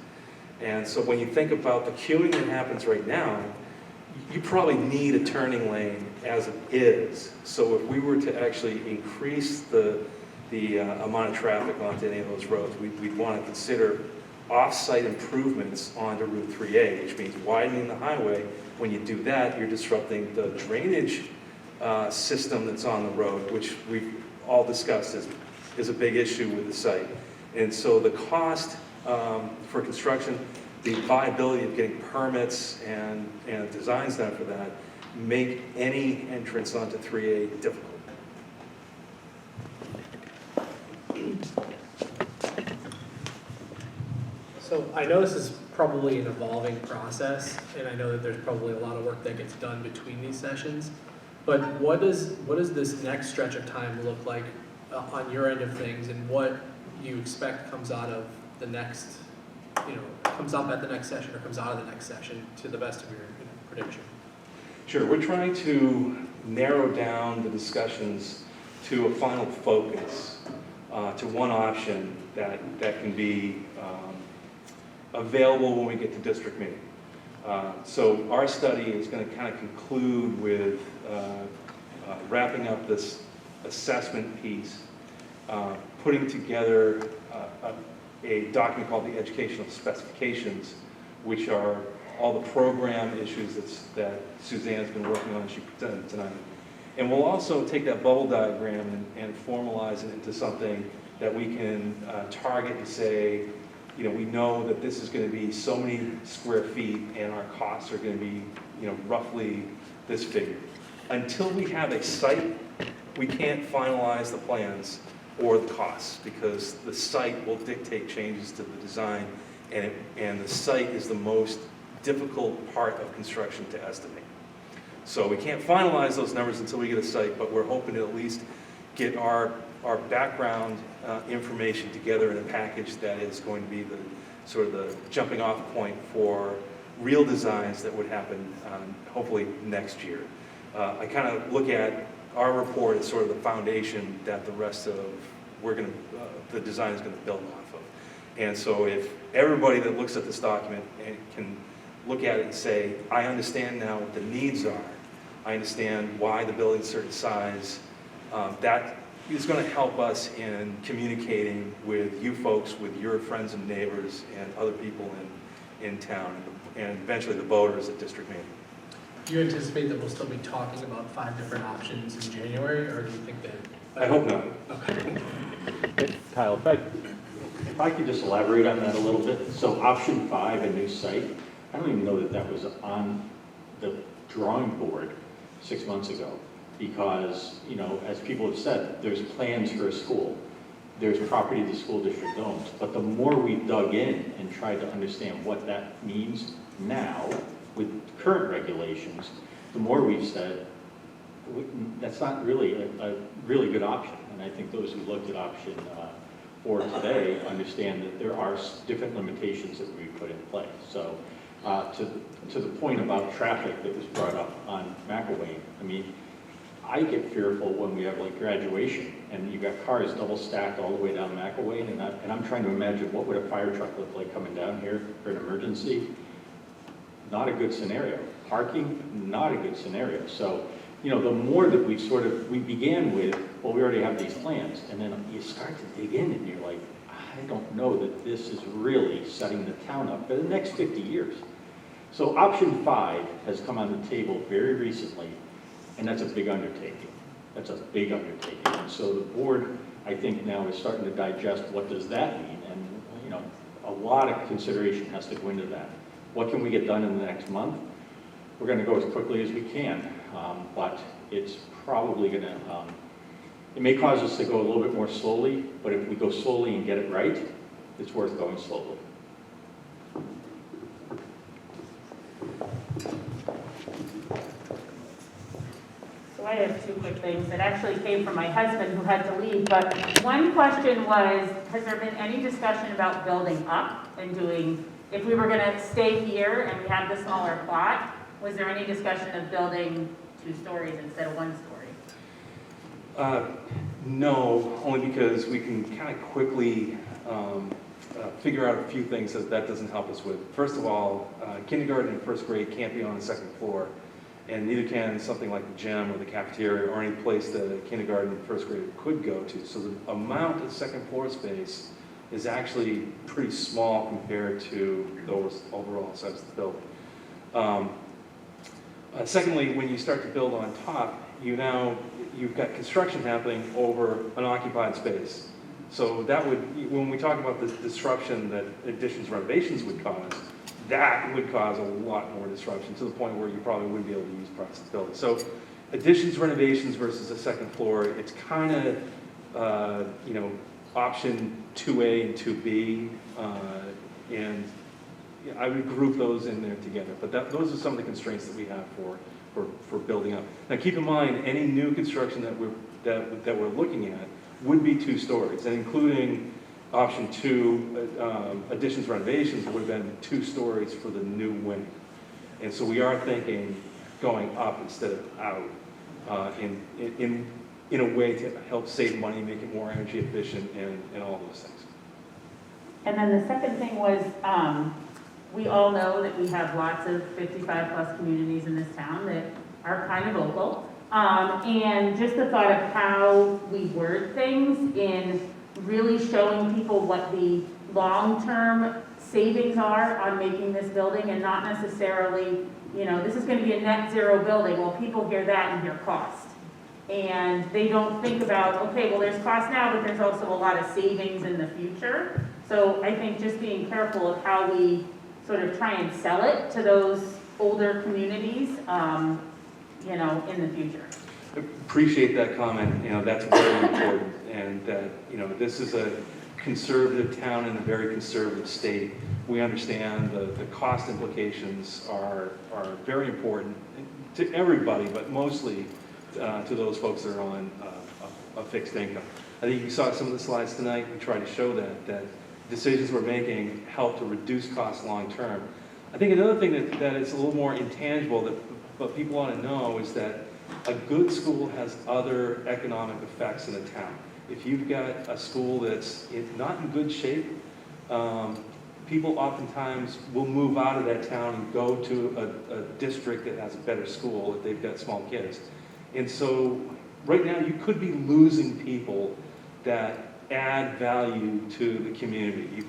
And so when you think about the queuing that happens right now, you probably need a turning lane as it is. So if we were to actually increase the amount of traffic onto any of those roads, we'd want to consider off-site improvements onto Route 3A, which means widening the highway. When you do that, you're disrupting the drainage system that's on the road, which we've all discussed is a big issue with the site. And so the cost for construction, the viability of getting permits and designs done for that make any entrance onto 3A difficult. So I know this is probably an evolving process, and I know that there's probably a lot of work that gets done between these sessions. But what does this next stretch of time look like on your end of things, and what you expect comes out of the next, comes up at the next session or comes out of the next session, to the best of your prediction? Sure, we're trying to narrow down the discussions to a final focus, to one option that can be available when we get to district meeting. So our study is going to kind of conclude with wrapping up this assessment piece, putting together a document called the Educational Specifications, which are all the program issues that Suzanne's been working on, she presented tonight. And we'll also take that bubble diagram and formalize it into something that we can target and say, we know that this is going to be so many square feet and our costs are going to be, roughly this figure. Until we have a site, we can't finalize the plans or the costs, because the site will dictate changes to the design, and the site is the most difficult part of construction to estimate. So we can't finalize those numbers until we get a site, but we're hoping to at least get our background information together in a package that is going to be the sort of the jumping off point for real designs that would happen hopefully next year. I kind of look at our report as sort of the foundation that the rest of the design is going to build off of. And so if everybody that looks at this document can look at it and say, I understand now what the needs are, I understand why the building's a certain size, that is going to help us in communicating with you folks, with your friends and neighbors and other people in town, and eventually the voters at district meeting. Do you anticipate that we'll still be talking about 5 different options in January, or do you think that? I hope not. Okay. Kyle, if I could just elaborate on that a little bit. So option 5, a new site, I don't even know that was on the drawing board 6 months ago. because, you know, as people have said, there's plans for a school. There's property the school district owns. But the more we've dug in and tried to understand what that means now with current regulations, the more we've said, that's not really a really good option. And I think those who looked at option 4 today understand that there are different limitations that we put in place. So to the point about traffic that was brought up on McElwain, I mean, I get fearful when we have like graduation and you've got cars double stacked all the way down McElwain, and I'm trying to imagine what would a fire truck look like coming down here for an emergency. Not a good scenario. Parking, not a good scenario. So, you know, the more that we began with, well, we already have these plans, and then you start to dig in and you're like, I don't know that this is really setting the town up for the next 50 years. So option 5 has come on the table very recently, and that's a big undertaking. That's a big undertaking. And so the board, I think now is starting to digest what does that mean, and, you know, a lot of consideration has to go into that. What can we get done in the next month? We're going to go as quickly as we can, but it's probably going to, it may cause us to go a little bit more slowly, but if we go slowly and get it right, it's worth going slowly. So I have 2 quick things that actually came from my husband who had to leave, but one question was, has there been any discussion about building up and doing, if we were gonna stay here and we have the smaller plot, was there any discussion of building 2 stories instead of 1 story? No, only because we can kind of quickly figure out a few things that doesn't help us with. First of all, kindergarten and first grade can't be on the 2nd floor, and neither can something like the gym or the cafeteria or any place that a kindergarten and first grader could go to. So the amount of 2nd floor space is actually pretty small compared to the overall size of the building. Secondly, when you start to build on top, you've got construction happening over an occupied space. So that would, when we talk about the disruption that additions, renovations would cause, that would cause a lot more disruption to the point where you probably wouldn't be able to use parts of the building. So additions, renovations versus a 2nd floor, it's kind of, you know, option 2A and 2B, and I would group those in there together. But those are some of the constraints that we have for building up. Now keep in mind, any new construction that we're looking at would be 2 stories, and including option 2, additions, renovations, would have been 2 stories for the new wing. And so we are thinking going up instead of out in a way to help save money, make it more energy efficient, and all those things. And then the second thing was, we all know that we have lots of 55+ communities in this town that are kind of local. And just the thought of how we word things in really showing people what the long-term savings are on making this building, and not necessarily, you know, this is going to be a net zero building. Well, people hear that and hear cost. And they don't think about, okay, well, there's cost now, but there's also a lot of savings in the future. So I think just being careful of how we sort of try and sell it to those older communities, you know, in the future. Appreciate that comment. You know, that's very important, and that, you know, this is a conservative town in a very conservative state. We understand the cost implications are very important to everybody, but mostly to those folks that are on a fixed income. I think you saw some of the slides tonight. We tried to show that decisions we're making help to reduce costs long term. I think another thing that is a little more intangible but people want to know is that a good school has other economic effects in the town. If you've got a school that's not in good shape, people oftentimes will move out of that town and go to a district that has a better school if they've got small kids. And so right now you could be losing people that add value to the community.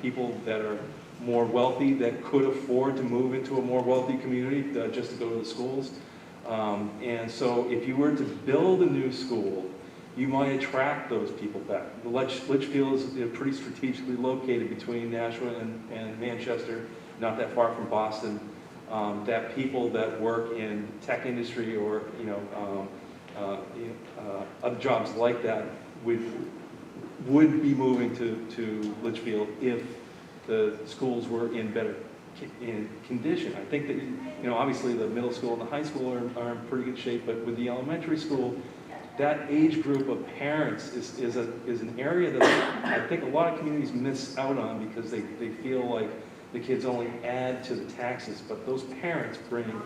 People that are more wealthy that could afford to move into a more wealthy community just to go to the schools. And so if you were to build a new school, you might attract those people back. Litchfield is pretty strategically located between Nashua and Manchester, not that far from Boston. That people that work in tech industry or, you know, other jobs like that would be moving to Litchfield if the schools were in better condition. I think that, obviously the middle school and the high school are in pretty good shape, but with the elementary school, that age group of parents is an area that I think a lot of communities miss out on because they feel like the kids only add to the taxes, but those parents bring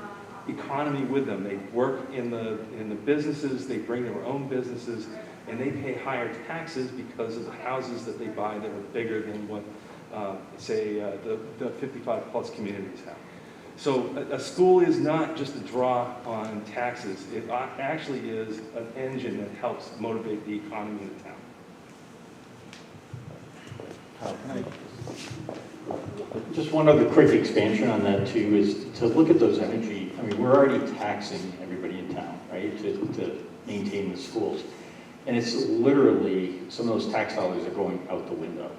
economy with them. They work in the businesses, they bring their own businesses, and they pay higher taxes because of the houses that they buy that are bigger than what, say, the 55 plus communities have. So a school is not just a draw on taxes. It actually is an engine that helps motivate the economy in the town. Just one other quick expansion on that too is to look at those energy. I mean, we're already taxing everybody in town, right, to maintain the schools. And it's literally, some of those tax dollars are going out the window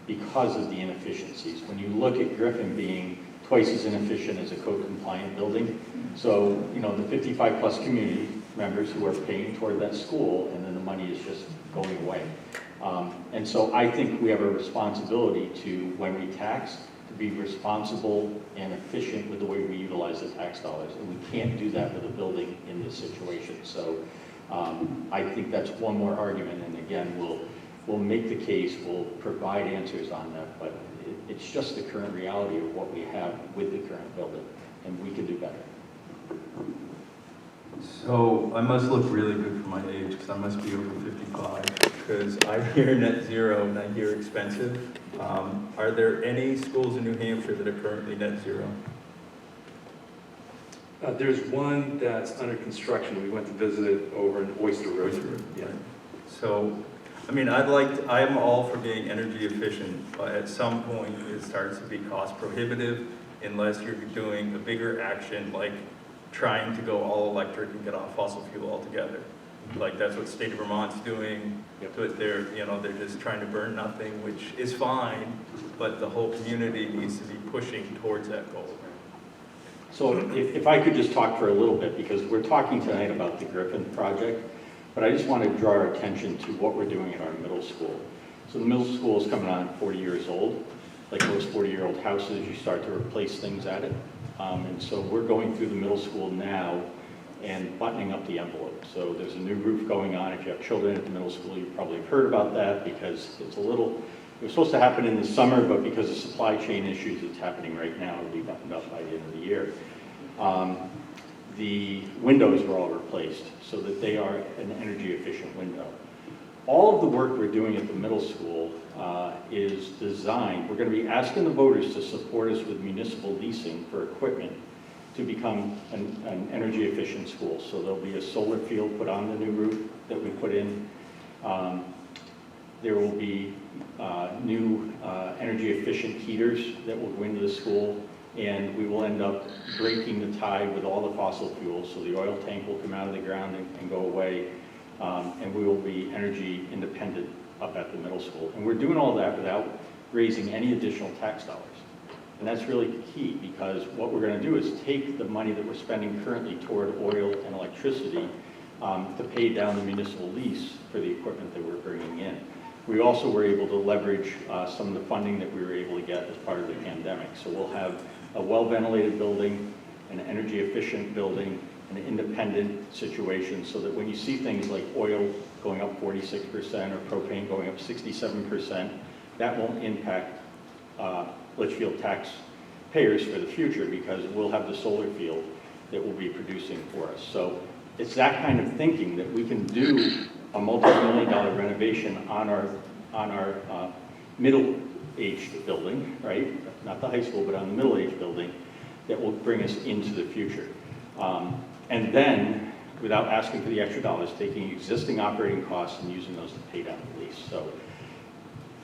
because of the inefficiencies. When you look at Griffin being twice as inefficient as a code-compliant building, so, the 55 plus community members who are paying toward that school, and then the money is just going away. And so I think we have a responsibility to, when we tax, to be responsible and efficient with the way we utilize the tax dollars. And we can't do that with a building in this situation. So I think that's one more argument. And again, we'll make the case, we'll provide answers on that, but it's just the current reality of what we have with the current building, and we can do better. So I must look really good for my age because I must be over 55 because I hear net zero and I hear expensive. Are there any schools in New Hampshire that are currently net zero? There's one that's under construction. We went to visit it over in Oyster Road. Yeah. So, I mean, I'm all for being energy efficient, but at some point it starts to be cost prohibitive unless you're doing a bigger action like trying to go all electric and get off fossil fuel altogether. Like that's what state of Vermont's doing. But they're just trying to burn nothing, which is fine, but the whole community needs to be pushing towards that goal. So if I could just talk for a little bit, because we're talking tonight about the Griffin project, but I just want to draw our attention to what we're doing at our middle school. So the middle school is coming on 40 years old. Like most 40-year-old houses, you start to replace things at it. And so we're going through the middle school now and buttoning up the envelope. So there's a new roof going on. If you have children at the middle school, you probably have heard about that because it was supposed to happen in the summer, but because of supply chain issues, it's happening right now. It'll be buttoned up by the end of the year. The windows were all replaced so that they are an energy efficient window. All of the work we're doing at the middle school is designed, we're going to be asking the voters to support us with municipal leasing for equipment to become an energy efficient school. So there'll be a solar field put on the new roof that we put in. There will be new energy efficient heaters that will go into the school, and we will end up breaking the tide with all the fossil fuels. So the oil tank will come out of the ground and go away, and we will be energy independent up at the middle school. And we're doing all that without raising any additional tax dollars. And that's really key, because what we're going to do is take the money that we're spending currently toward oil and electricity to pay down the municipal lease for the equipment that we're bringing in. We also were able to leverage some of the funding that we were able to get as part of the pandemic. So we'll have a well-ventilated building, an energy efficient building, an independent situation, so that when you see things like oil going up 46% or propane going up 67%, that won't impact Litchfield taxpayers for the future, because we'll have the solar field that will be producing for us. So it's that kind of thinking that we can do a multi-million-dollar renovation on our middle-aged building, right? Not the high school, but on the middle-aged building, that will bring us into the future. And then, without asking for the extra dollars, taking existing operating costs and using those to pay down the lease. So,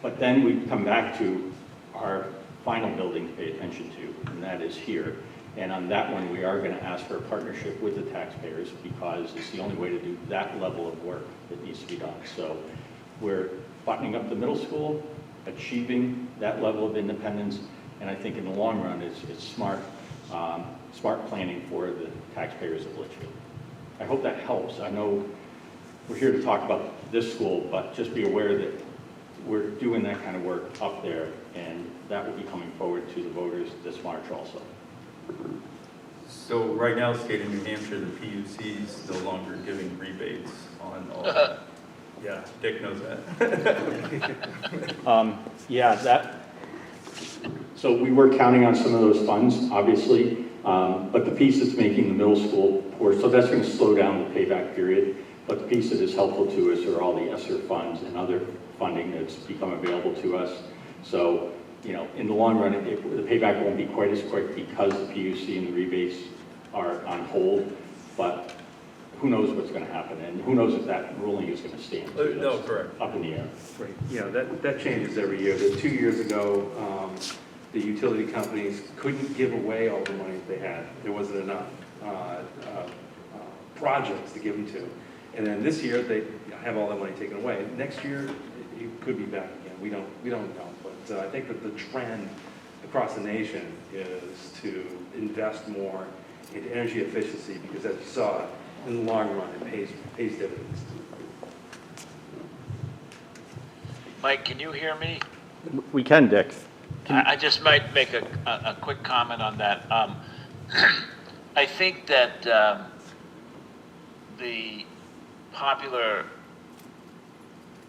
but then we come back to our final building to pay attention to, and that is here. And on that one, we are going to ask for a partnership with the taxpayers, because it's the only way to do that level of work that needs to be done. So we're buttoning up the middle school, achieving that level of independence, and I think in the long run, it's smart planning for the taxpayers of Litchfield. I hope that helps. I know we're here to talk about this school, but just be aware that we're doing that kind of work up there, and that will be coming forward to the voters this March also. So right now, state of New Hampshire, the PUC is no longer giving rebates on all. Yeah, Dick knows that. So we were counting on some of those funds, obviously, but the piece that's making the middle school poor, so that's going to slow down the payback period. But the piece that is helpful to us are all the ESSER funds and other funding that's become available to us. So, you know, in the long run, the payback won't be quite as quick because the PUC and the rebates are on hold, but who knows what's going to happen, and who knows if that ruling is going to stand. No, correct. Up in the air. Right, yeah, that changes every year. The 2 years ago, the utility companies couldn't give away all the money that they had. There wasn't enough projects to give them to. And then this year, they have all that money taken away. Next year, it could be back again. We don't know. But I think that the trend across the nation is to invest more into energy efficiency, because as you saw, in the long run, it pays dividends. Mike, can you hear me? We can, Dick. I just might make a quick comment on that. I think that the popular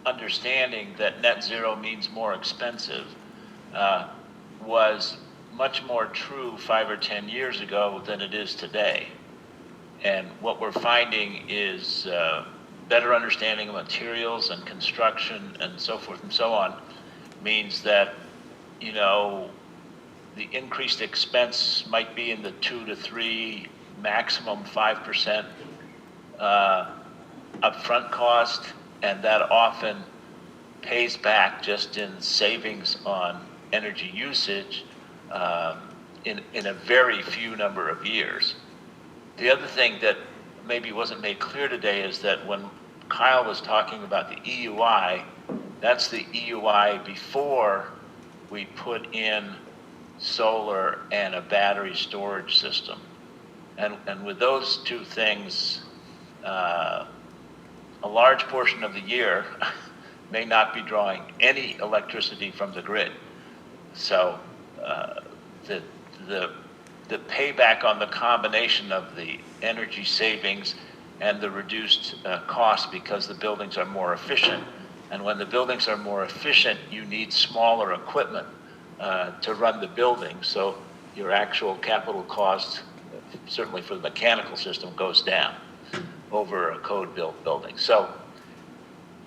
understanding that net zero means more expensive was much more true 5 or 10 years ago than it is today. And what we're finding is better understanding of materials and construction and so forth and so on means that, you know, the increased expense might be in the 2 to 3, maximum 5% upfront cost, and that often pays back just in savings on energy usage in a very few number of years. The other thing that maybe wasn't made clear today is that when Kyle was talking about the EUI, that's the EUI before we put in solar and a battery storage system. And with those two things, a large portion of the year may not be drawing any electricity from the grid. So the payback on the combination of the energy savings and the reduced cost, because the buildings are more efficient. And when the buildings are more efficient, you need smaller equipment to run the building. So your actual capital cost, certainly for the mechanical system, goes down over a code-built building. So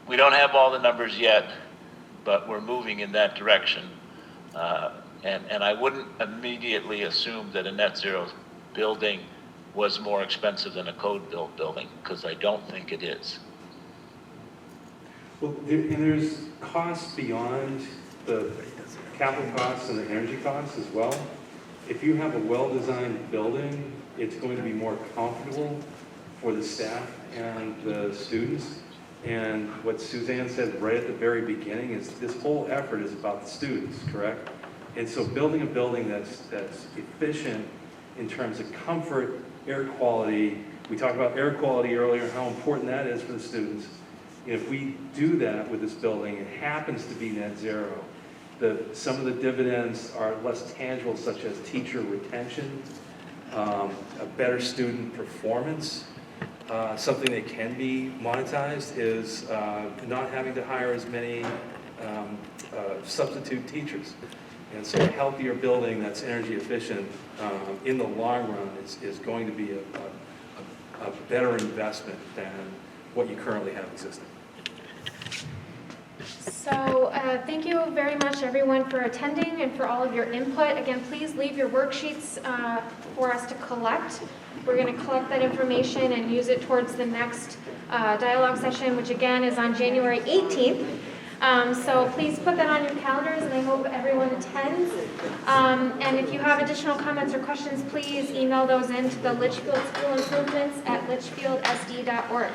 we don't have all the numbers yet, but we're moving in that direction. And I wouldn't immediately assume that a net zero building was more expensive than a code-built building, because I don't think it is. Well, and there's costs beyond the capital costs and the energy costs as well. If you have a well-designed building, it's going to be more comfortable for the staff and the students. And what Suzanne said right at the very beginning is this whole effort is about the students, correct? And so building a building that's efficient in terms of comfort, air quality. We talked about air quality earlier, how important that is for the students. If we do that with this building, it happens to be net zero. Some of the dividends are less tangible, such as teacher retention, a better student performance. Something that can be monetized is not having to hire as many substitute teachers. And so a healthier building that's energy efficient in the long run is going to be a better investment than what you currently have existing. So thank you very much, everyone, for attending and for all of your input. Again, please leave your worksheets for us to collect. We're going to collect that information and use it towards the next dialogue session, which again is on January 18th. So please put that on your calendars, and I hope everyone attends. And if you have additional comments or questions, please email those in to the Litchfield School Improvements at litchfieldsd.org.